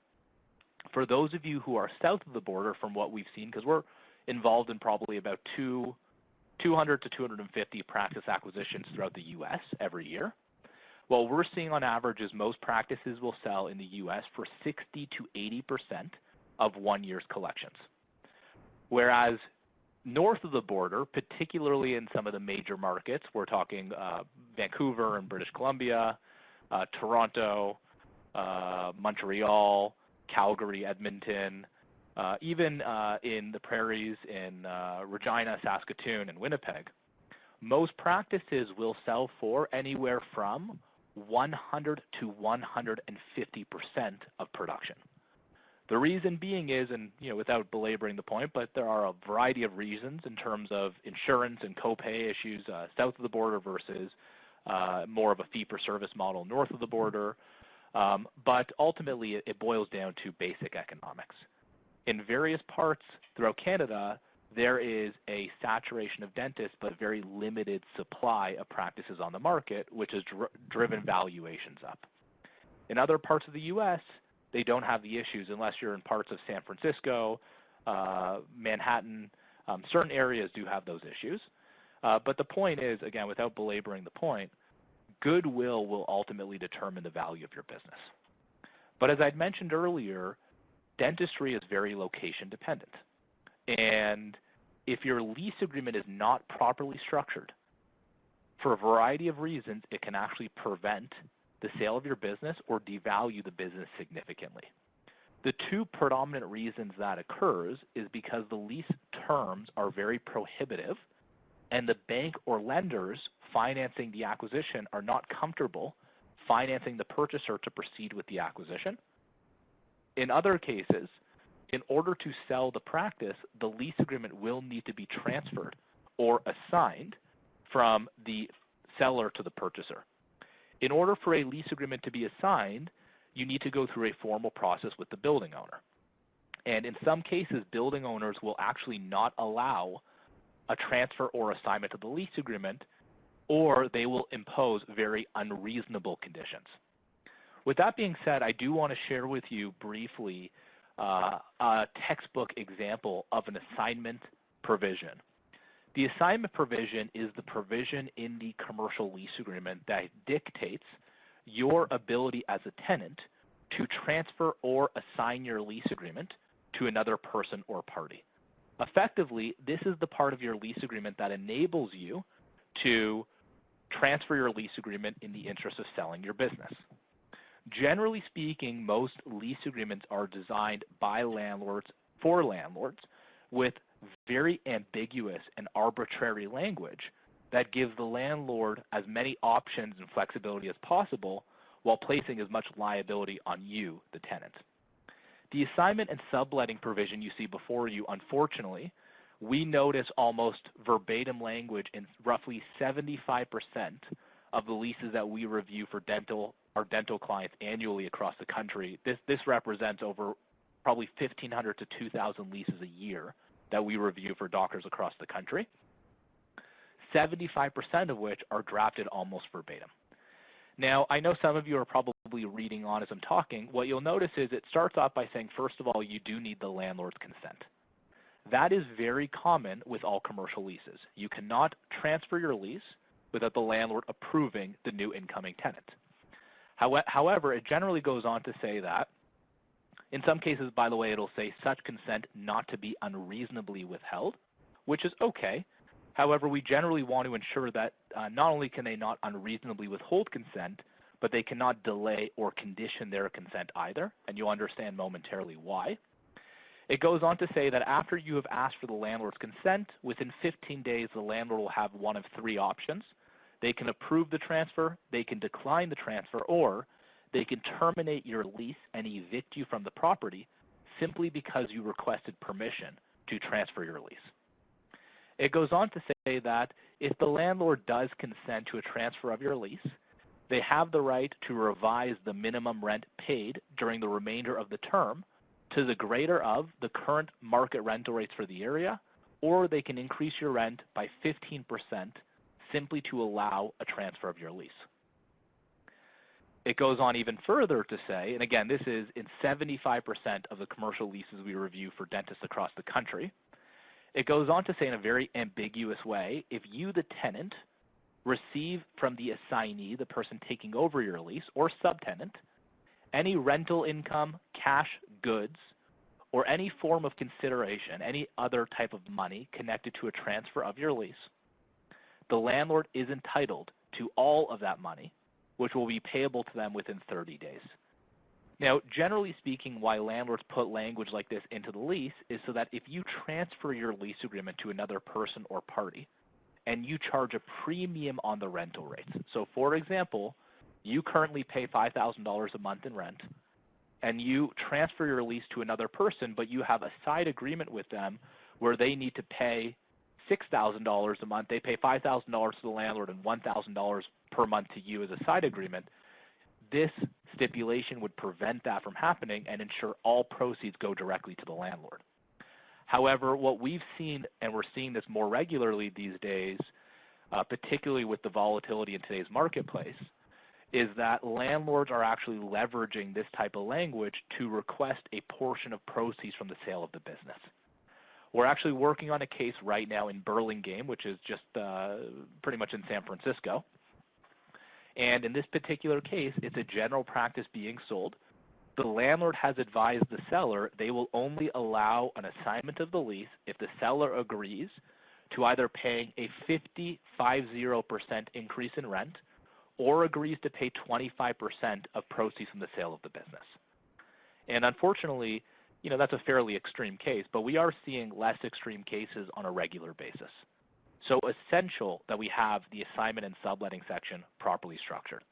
For those of you who are south of the border, from what we've seen, because we're involved in probably about 200 to 250 practice acquisitions throughout the U.S. every year, what we're seeing on average is most practices will sell in the U.S. for 60 to 80% of 1 year's collections. Whereas north of the border, particularly in some of the major markets, we're talking Vancouver and British Columbia, Toronto, Montreal, Calgary, Edmonton, even in the prairies in Regina, Saskatoon, and Winnipeg, most practices will sell for anywhere from 100 to 150% of production. The reason being is, and without belaboring the point, but there are a variety of reasons in terms of insurance and copay issues south of the border versus more of a fee-for-service model north of the border. But ultimately, it boils down to basic economics. In various parts throughout Canada, there is a saturation of dentists, but very limited supply of practices on the market, which has driven valuations up. In other parts of the U.S., they don't have the issues unless you're in parts of San Francisco, Manhattan. Certain areas do have those issues. But the point is, again, without belaboring the point, goodwill will ultimately determine the value of your business. But as I'd mentioned earlier, dentistry is very location dependent. And if your lease agreement is not properly structured, for a variety of reasons, it can actually prevent the sale of your business or devalue the business significantly. The two predominant reasons that occurs is because the lease terms are very prohibitive and the bank or lenders financing the acquisition are not comfortable financing the purchaser to proceed with the acquisition. In other cases, in order to sell the practice, the lease agreement will need to be transferred or assigned from the seller to the purchaser. In order for a lease agreement to be assigned, you need to go through a formal process with the building owner. And in some cases, building owners will actually not allow a transfer or assignment to the lease agreement, or they will impose very unreasonable conditions. With that being said, I do want to share with you briefly a textbook example of an assignment provision. The assignment provision is the provision in the commercial lease agreement that dictates your ability as a tenant to transfer or assign your lease agreement to another person or party. Effectively, this is the part of your lease agreement that enables you to transfer your lease agreement in the interest of selling your business. Generally speaking, most lease agreements are designed by landlords for landlords with very ambiguous and arbitrary language that gives the landlord as many options and flexibility as possible while placing as much liability on you, the tenant. The assignment and subletting provision you see before you, unfortunately, we notice almost verbatim language in roughly 75% of the leases that we review for our dental clients annually across the country. This represents over probably 1,500 to 2,000 leases a year that we review for doctors across the country, 75% of which are drafted almost verbatim. Now, I know some of you are probably reading on as I'm talking. What you'll notice is it starts off by saying, first of all, you do need the landlord's consent. That is very common with all commercial leases. You cannot transfer your lease without the landlord approving the new incoming tenant. However, it generally goes on to say that, in some cases, by the way, it'll say such consent not to be unreasonably withheld, which is okay. However, we generally want to ensure that not only can they not unreasonably withhold consent, but they cannot delay or condition their consent either, and you'll understand momentarily why. It goes on to say that after you have asked for the landlord's consent, within 15 days, the landlord will have one of three options. They can approve the transfer, they can decline the transfer, or they can terminate your lease and evict you from the property simply because you requested permission to transfer your lease. It goes on to say that if the landlord does consent to a transfer of your lease, they have the right to revise the minimum rent paid during the remainder of the term to the greater of the current market rental rates for the area, or they can increase your rent by 15% simply to allow a transfer of your lease. It goes on even further to say, and again, this is in 75% of the commercial leases we review for dentists across the country, it goes on to say in a very ambiguous way, if you, the tenant, receive from the assignee, the person taking over your lease, or subtenant, any rental income, cash, goods, or any form of consideration, any other type of money connected to a transfer of your lease, the landlord is entitled to all of that money, which will be payable to them within 30 days. Now, generally speaking, why landlords put language like this into the lease is so that if you transfer your lease agreement to another person or party, and you charge a premium on the rental rates. So, for example, you currently pay $5,000 a month in rent, and you transfer your lease to another person, but you have a side agreement with them where they need to pay $6,000 a month. They pay $5,000 to the landlord and $1,000 per month to you as a side agreement. This stipulation would prevent that from happening and ensure all proceeds go directly to the landlord. However, what we've seen, and we're seeing this more regularly these days, particularly with the volatility in today's marketplace, is that landlords are actually leveraging this type of language to request a portion of proceeds from the sale of the business. We're actually working on a case right now in Burlingame, which is just pretty much in San Francisco. And in this particular case, it's a general practice being sold. The landlord has advised the seller they will only allow an assignment of the lease if the seller agrees to either paying a 50% increase in rent or agrees to pay 25% of proceeds from the sale of the business. And unfortunately, that's a fairly extreme case, but we are seeing less extreme cases on a regular basis. So essential that we have the assignment and subletting section properly structured.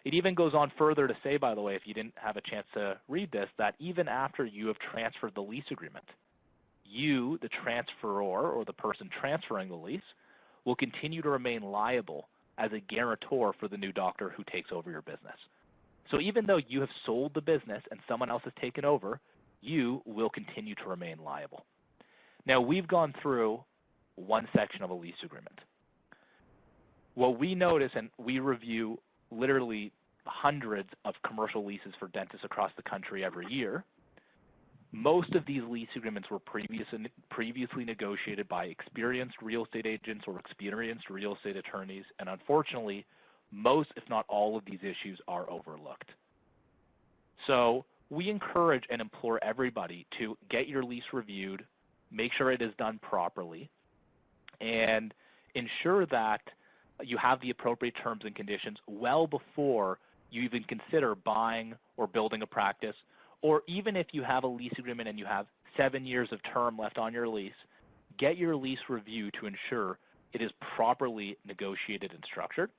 It even goes on further to say, by the way, if you didn't have a chance to read this, that even after you have transferred the lease agreement, you, the transferor or the person transferring the lease, will continue to remain liable as a guarantor for the new doctor who takes over your business. So even though you have sold the business and someone else has taken over, you will continue to remain liable. Now, we've gone through one section of a lease agreement. What we notice, and we review literally hundreds of commercial leases for dentists across the country every year, most of these lease agreements were previously negotiated by experienced real estate agents or experienced real estate attorneys, and unfortunately, most, if not all, of these issues are overlooked. So we encourage and implore everybody to get your lease reviewed, make sure it is done properly, and ensure that you have the appropriate terms and conditions well before you even consider buying or building a practice, or even if you have a lease agreement and you have 7 years of term left on your lease, get your lease reviewed to ensure it is properly negotiated and structured.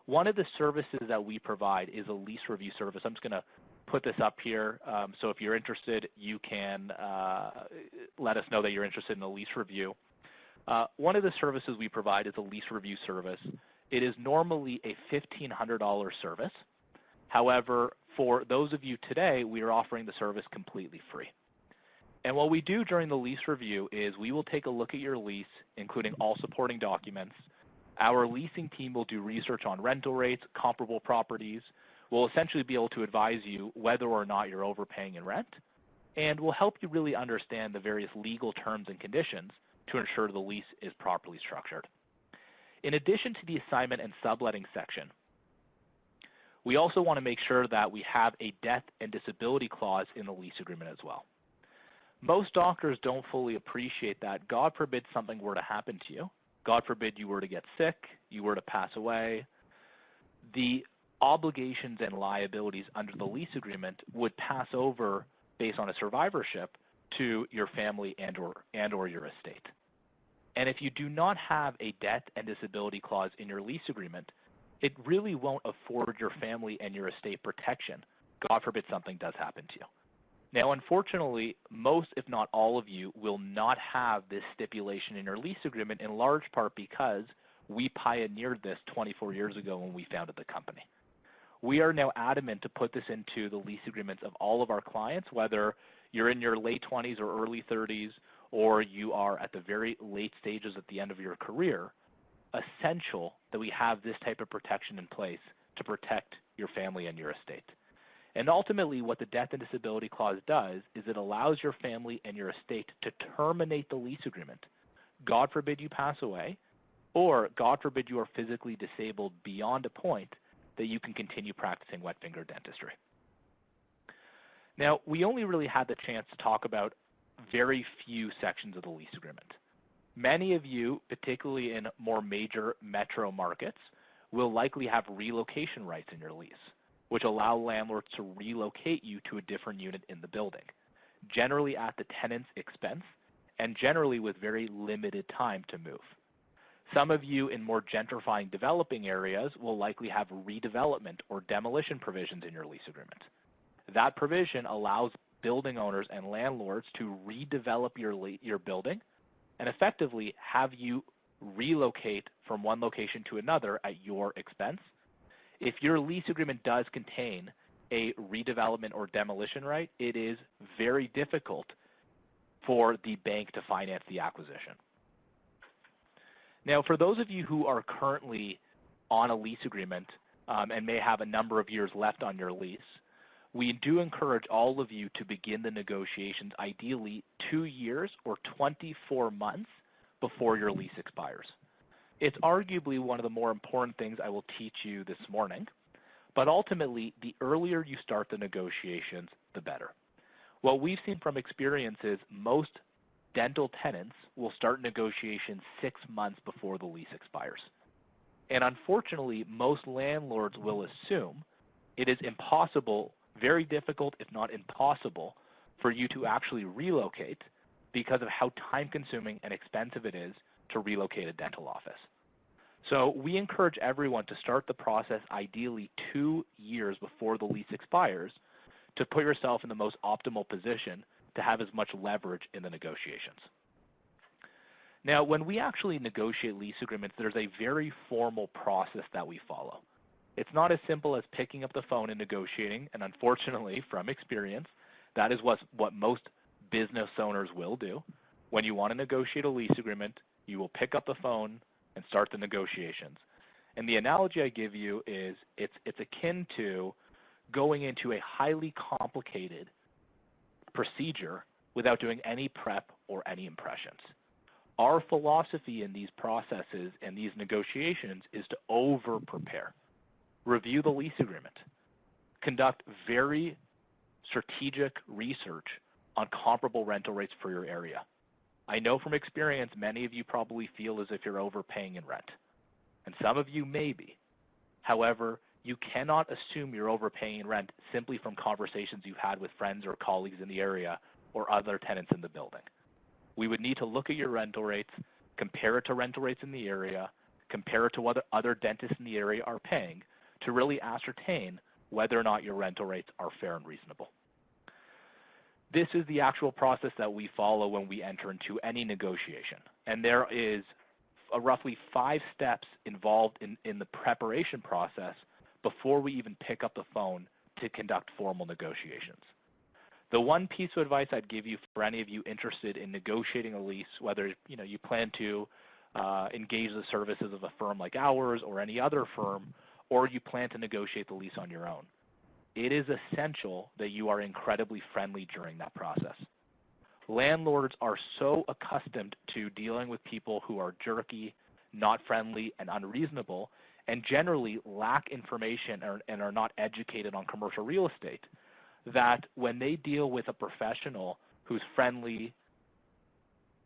One of the services that we provide is a lease review service. I'm just going to put this up here, so if you're interested, you can let us know that you're interested in a lease review. One of the services we provide is a lease review service. It is normally a $1,500 service. However, for those of you today, we are offering the service completely free. And what we do during the lease review is we will take a look at your lease, including all supporting documents. Our leasing team will do research on rental rates, comparable properties. We'll essentially be able to advise you whether or not you're overpaying in rent, and we'll help you really understand the various legal terms and conditions to ensure the lease is properly structured. In addition to the assignment and subletting section, we also want to make sure that we have a death and disability clause in the lease agreement as well. Most doctors don't fully appreciate that. God forbid something were to happen to you. God forbid you were to get sick, you were to pass away. The obligations and liabilities under the lease agreement would pass over based on a survivorship to your family and or your estate. And if you do not have a death and disability clause in your lease agreement, it really won't afford your family and your estate protection. God forbid something does happen to you. Now, unfortunately, most, if not all of you, will not have this stipulation in your lease agreement, in large part because we pioneered this 24 years ago when we founded the company. We are now adamant to put this into the lease agreements of all of our clients, whether you're in your late 20s or early 30s, or you are at the very late stages at the end of your career, essential that we have this type of protection in place to protect your family and your estate. And ultimately, what the Death and Disability Clause does is it allows your family and your estate to terminate the lease agreement. God forbid you pass away, or God forbid you are physically disabled beyond a point that you can continue practicing wet finger dentistry. Now, we only really had the chance to talk about very few sections of the lease agreement. Many of you, particularly in more major metro markets, will likely have relocation rights in your lease, which allow landlords to relocate you to a different unit in the building, generally at the tenant's expense and generally with very limited time to move. Some of you in more gentrifying developing areas will likely have redevelopment or demolition provisions in your lease agreement. That provision allows building owners and landlords to redevelop your building and effectively have you relocate from one location to another at your expense. If your lease agreement does contain a redevelopment or demolition right, it is very difficult for the bank to finance the acquisition. Now, for those of you who are currently on a lease agreement and may have a number of years left on your lease, we do encourage all of you to begin the negotiations ideally 2 years or 24 months before your lease expires. It's arguably one of the more important things I will teach you this morning, but ultimately, the earlier you start the negotiations, the better. What we've seen from experience is most dental tenants will start negotiations 6 months before the lease expires. And unfortunately, most landlords will assume it is impossible, very difficult, if not impossible, for you to actually relocate because of how time-consuming and expensive it is to relocate a dental office. So we encourage everyone to start the process ideally 2 years before the lease expires to put yourself in the most optimal position to have as much leverage in the negotiations. Now, when we actually negotiate lease agreements, there's a very formal process that we follow. It's not as simple as picking up the phone and negotiating, and unfortunately, from experience, that is what most business owners will do. When you want to negotiate a lease agreement, you will pick up the phone and start the negotiations. And the analogy I give you is it's akin to going into a highly complicated procedure without doing any prep or any impressions. Our philosophy in these processes and these negotiations is to over-prepare. Review the lease agreement. Conduct very strategic research on comparable rental rates for your area. I know from experience many of you probably feel as if you're overpaying in rent, and some of you may be. However, you cannot assume you're overpaying in rent simply from conversations you've had with friends or colleagues in the area or other tenants in the building. We would need to look at your rental rates, compare it to rental rates in the area, compare it to what other dentists in the area are paying to really ascertain whether or not your rental rates are fair and reasonable. This is the actual process that we follow when we enter into any negotiation. And there is roughly 5 steps involved in the preparation process before we even pick up the phone to conduct formal negotiations. The one piece of advice I'd give you for any of you interested in negotiating a lease, whether you plan to engage the services of a firm like ours or any other firm, or you plan to negotiate the lease on your own, it is essential that you are incredibly friendly during that process. Landlords are so accustomed to dealing with people who are jerky, not friendly, and unreasonable, and generally lack information and are not educated on commercial real estate, that when they deal with a professional who's friendly,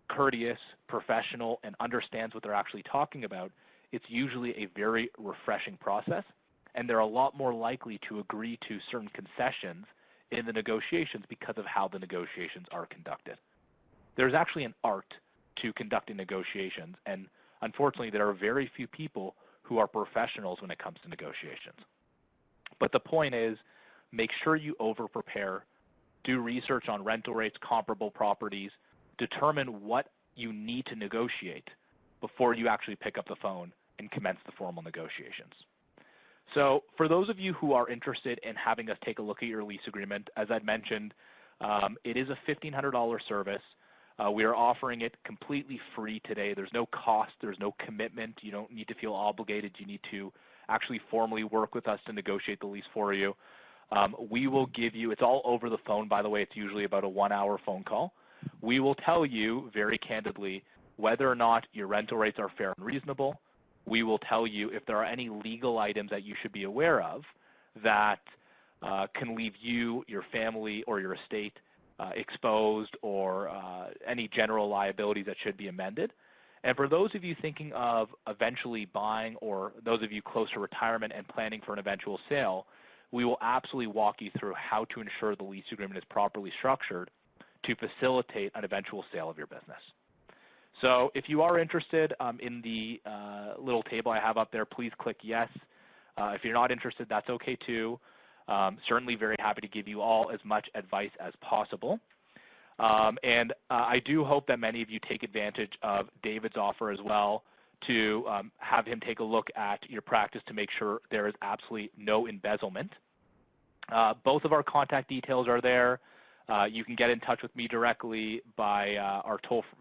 courteous, professional, and understands what they're actually talking about, it's usually a very refreshing process, and they're a lot more likely to agree to certain concessions in the negotiations because of how the negotiations are conducted. There's actually an art to conducting negotiations, and unfortunately there are very few people who are professionals when it comes to negotiations. But the point is, make sure you over-prepare, do research on rental rates, comparable properties, determine what you need to negotiate before you actually pick up the phone and commence the formal negotiations. So for those of you who are interested in having us take a look at your lease agreement, as I'd mentioned, It is a $1,500 service. We are offering it completely free today. There's no cost. There's no commitment. You don't need to feel obligated. You need to actually formally work with us to negotiate the lease for you. We will give you, it's all over the phone, by the way. It's usually about a 1-hour phone call. We will tell you very candidly whether or not your rental rates are fair and reasonable. We will tell you if there are any legal items that you should be aware of that can leave you, your family, or your estate exposed, or any general liabilities that should be amended. And for those of you thinking of eventually buying, or those of you close to retirement and planning for an eventual sale, we will absolutely walk you through how to ensure the lease agreement is properly structured to facilitate an eventual sale of your business. So if you are interested in the little table I have up there, please click yes. If you're not interested, that's okay too. Certainly very happy to give you all as much advice as possible. And I do hope that many of you take advantage of David's offer as well to have him take a look at your practice to make sure there is absolutely no embezzlement. Both of our contact details are there. You can get in touch with me directly by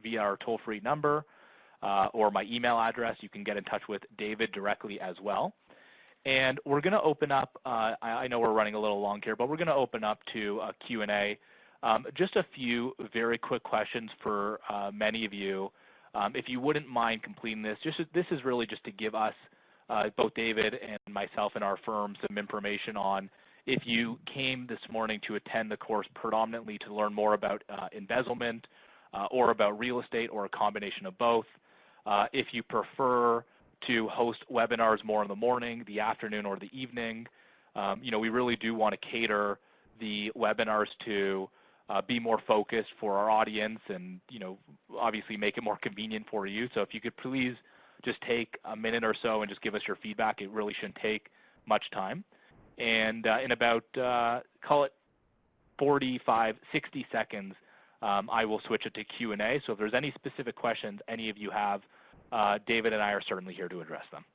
via our toll-free number or my email address. You can get in touch with David directly as well. And we're going to open up, I know we're running a little long here, but we're going to open up to a Q&A. Just a few very quick questions for many of you. If you wouldn't mind completing this, this is really just to give us, both David and myself and our firm, some information on if you came this morning to attend the course predominantly to learn more about embezzlement or about real estate or a combination of both. If you prefer to host webinars more in the morning, the afternoon, or the evening, we really do want to cater the webinars to be more focused for our audience and, obviously make it more convenient for you. So if you could please just take a minute or so and just give us your feedback. It really shouldn't take much time. And in about, call it 45, 60 seconds, I will switch it to Q&A. So if there's any specific questions any of you have, David and I are certainly here to address them.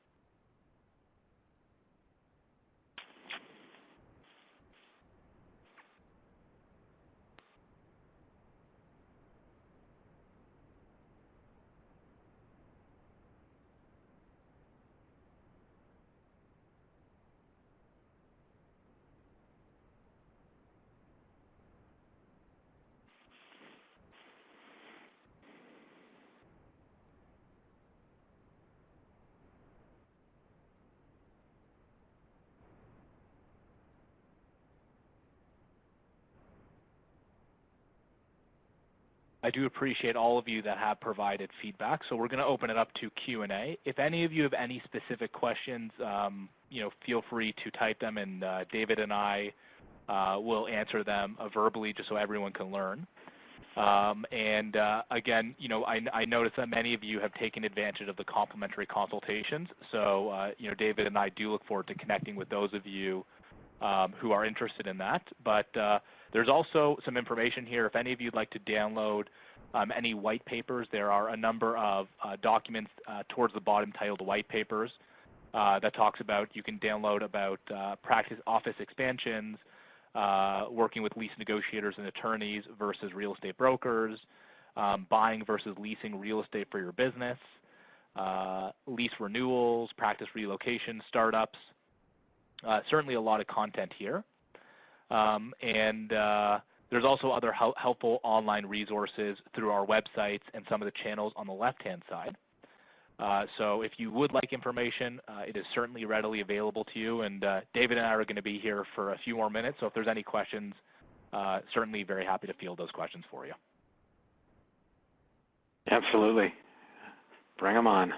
I do appreciate all of you that have provided feedback. So we're going to open it up to Q&A. If any of you have any specific questions, feel free to type them, and David and I will answer them verbally just so everyone can learn. Again, I noticed that many of you have taken advantage of the complimentary consultations. So, David and I do look forward to connecting with those of you who are interested in that. But there's also some information here. If any of you would like to download any white papers, there are a number of documents towards the bottom titled white papers that talks about, you can download about practice office expansions, working with lease negotiators and attorneys versus real estate brokers, buying versus leasing real estate for your business, lease renewals, practice relocation, startups. Certainly a lot of content here. There's also other helpful online resources through our websites and some of the channels on the left-hand side. So if you would like information, it is certainly readily available to you. And David and I are going to be here for a few more minutes. So if there's any questions, certainly very happy to field those questions for you. Absolutely. Bring them on.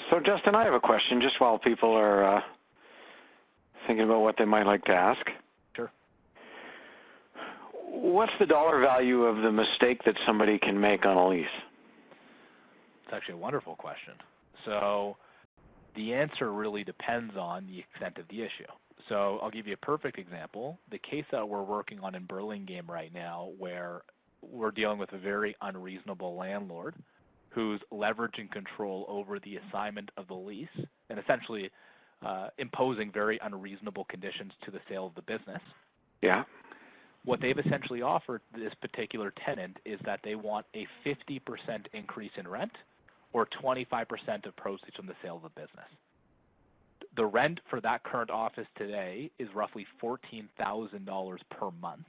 So, Justin, I have a question just while people are thinking about what they might like to ask. Sure. What's the dollar value of the mistake that somebody can make on a lease? It's actually a wonderful question. So The answer really depends on the extent of the issue. So I'll give you a perfect example. The case that we're working on in Burlingame right now, where we're dealing with a very unreasonable landlord who's leveraging control over the assignment of the lease and essentially imposing very unreasonable conditions to the sale of the business. Yeah. What they've essentially offered this particular tenant is that they want a 50% increase in rent or 25% of proceeds from the sale of the business. The rent for that current office today is roughly $14,000 per month,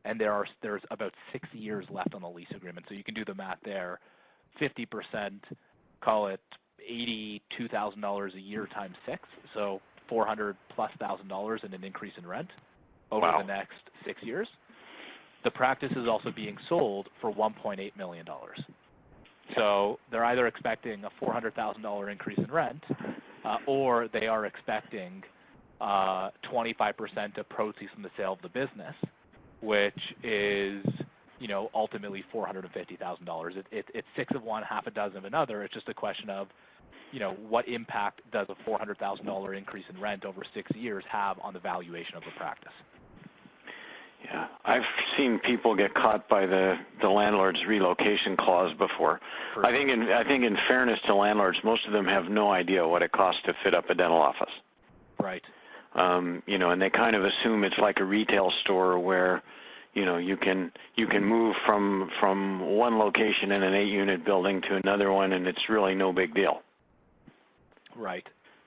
and there's about 6 years left on the lease agreement. So you can do the math there. 50%, call it $82,000 a year times 6, so $400,000+ in an increase in rent over the next 6 years. The practice is also being sold for $1.8 million. So they're either expecting a $400,000 increase in rent, or they are expecting 25% of proceeds from the sale of the business, which is, ultimately $450,000. It's 6 of one, half a dozen of another. It's just a question of, what impact does a $400,000 increase in rent over 6 years have on the valuation of the practice? Yeah, I've seen people get caught by the landlord's relocation clause before. I think in fairness to landlords, most of them have no idea what it costs to fit up a dental office. Right. And they kind of assume it's like a retail store where, you can move from one location in an 8-unit building to another one, and it's really no big deal. Right.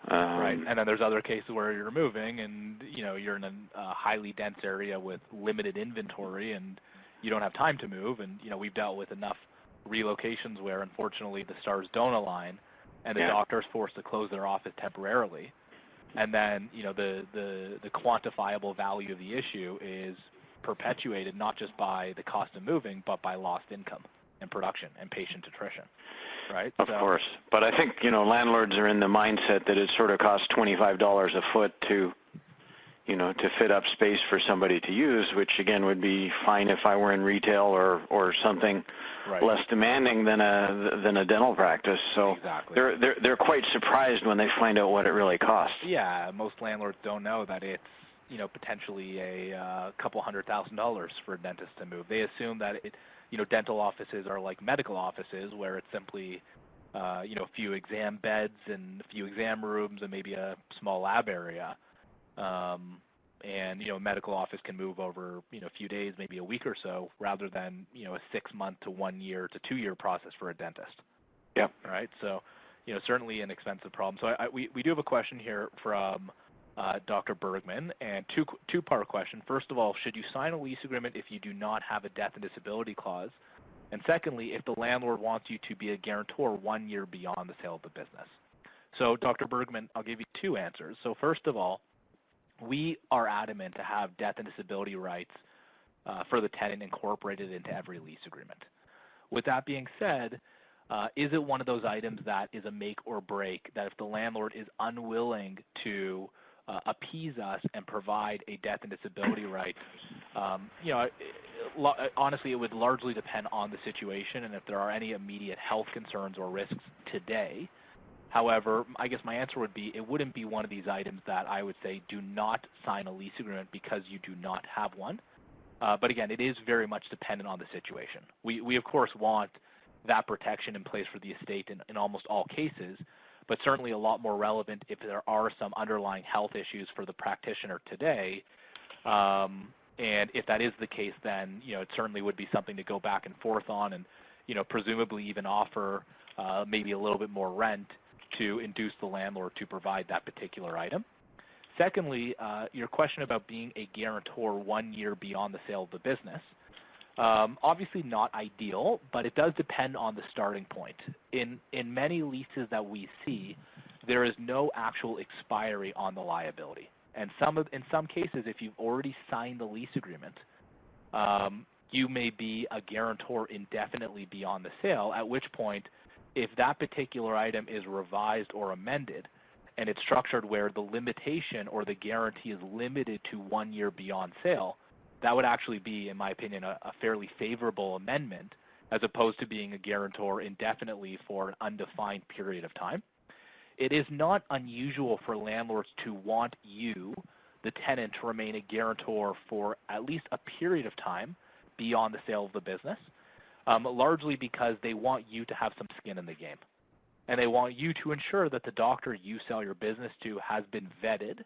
Right, and then there's other cases where you're moving and, you're in a highly dense area with limited inventory and you don't have time to move. And, we've dealt with enough relocations where, unfortunately, the stars don't align and the doctor's forced to close their office temporarily. And then, the quantifiable value of the issue is perpetuated not just by the cost of moving, but by lost income and production and patient attrition, right? Of course. But I think, landlords are in the mindset that it sort of costs $25 a foot to fit up space for somebody to use, which again would be fine if I were in retail or something less demanding than a dental practice. So exactly. they're quite surprised when they find out what it really costs. Yeah, most landlords don't know that it's potentially a couple $100,000 for a dentist to move. They assume that dental offices are like medical offices where it's simply, a few exam beds and a few exam rooms and maybe a small lab area. And, a medical office can move over, a few days, maybe a week or so, rather than, a 6-month to 1 year to 2-year process for a dentist. Yep. Right? So, certainly an expensive problem. So we do have a question here from Dr. Bergman, and two-part question. First of all, should you sign a lease agreement if you do not have a death and disability clause? And secondly, if the landlord wants you to be a guarantor 1 year beyond the sale of the business. So Dr. Bergman, I'll give you two answers. So first of all, we are adamant to have death and disability rights for the tenant incorporated into every lease agreement. With that being said, is it one of those items that is a make or break, that if the landlord is unwilling to appease us and provide a death and disability right, honestly, it would largely depend on the situation and if there are any immediate health concerns or risks today. However, I guess my answer would be it wouldn't be one of these items that I would say do not sign a lease agreement because you do not have one. But again, it is very much dependent on the situation. We of course want that protection in place for the estate in almost all cases, but certainly a lot more relevant if there are some underlying health issues for the practitioner today. And if that is the case, then it certainly would be something to go back and forth on, and presumably even offer maybe a little bit more rent to induce the landlord to provide that particular item. Secondly, your question about being a guarantor 1 year beyond the sale of the business. Obviously not ideal, but it does depend on the starting point. In many leases that we see, there is no actual expiry on the liability. And in some cases, if you've already signed the lease agreement, you may be a guarantor indefinitely beyond the sale, at which point, if that particular item is revised or amended, and it's structured where the limitation or the guarantee is limited to 1 year beyond sale, that would actually be, in my opinion, a fairly favorable amendment, as opposed to being a guarantor indefinitely for an undefined period of time. it is not unusual for landlords to want you, the tenant, to remain a guarantor for at least a period of time beyond the sale of the business, largely because they want you to have some skin in the game. And they want you to ensure that the doctor you sell your business to has been vetted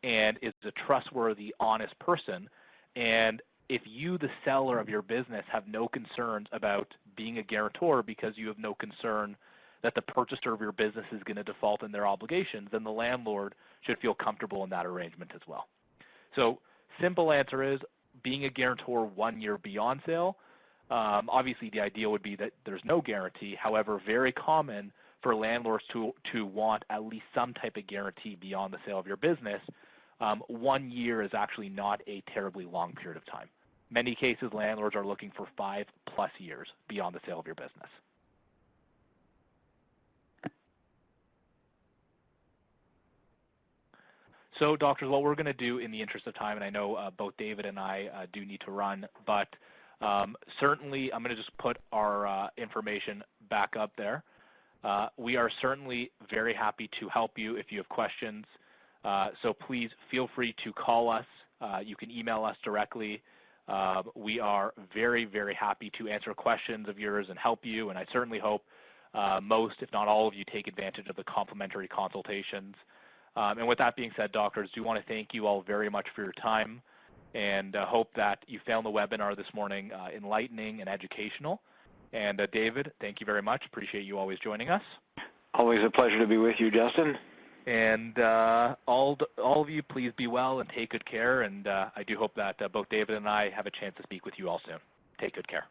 and is a trustworthy, honest person. And if you, the seller of your business, have no concerns about being a guarantor because you have no concern that the purchaser of your business is going to default in their obligations, then the landlord should feel comfortable in that arrangement as well. So simple answer is being a guarantor 1 year beyond sale. Obviously, the idea would be that there's no guarantee. However, very common for landlords to want at least some type of guarantee beyond the sale of your business. 1 year is actually not a terribly long period of time. Many cases, landlords are looking for 5+ years beyond the sale of your business. So, doctors, what we're going to do in the interest of time, and I know both David and I do need to run, but certainly I'm going to just put our information back up there. We are certainly very happy to help you if you have questions. So please feel free to call us. You can email us directly. We are very, very happy to answer questions of yours and help you, and I certainly hope most, if not all of you, take advantage of the complimentary consultations. And with that being said, doctors, do want to thank you all very much for your time and hope that you found the webinar this morning enlightening and educational. And David, thank you very much. Appreciate you always joining us. Always a pleasure to be with you, Justin. And all of you, please be well and take good care. And I do hope that both David and I have a chance to speak with you all soon. Take good care.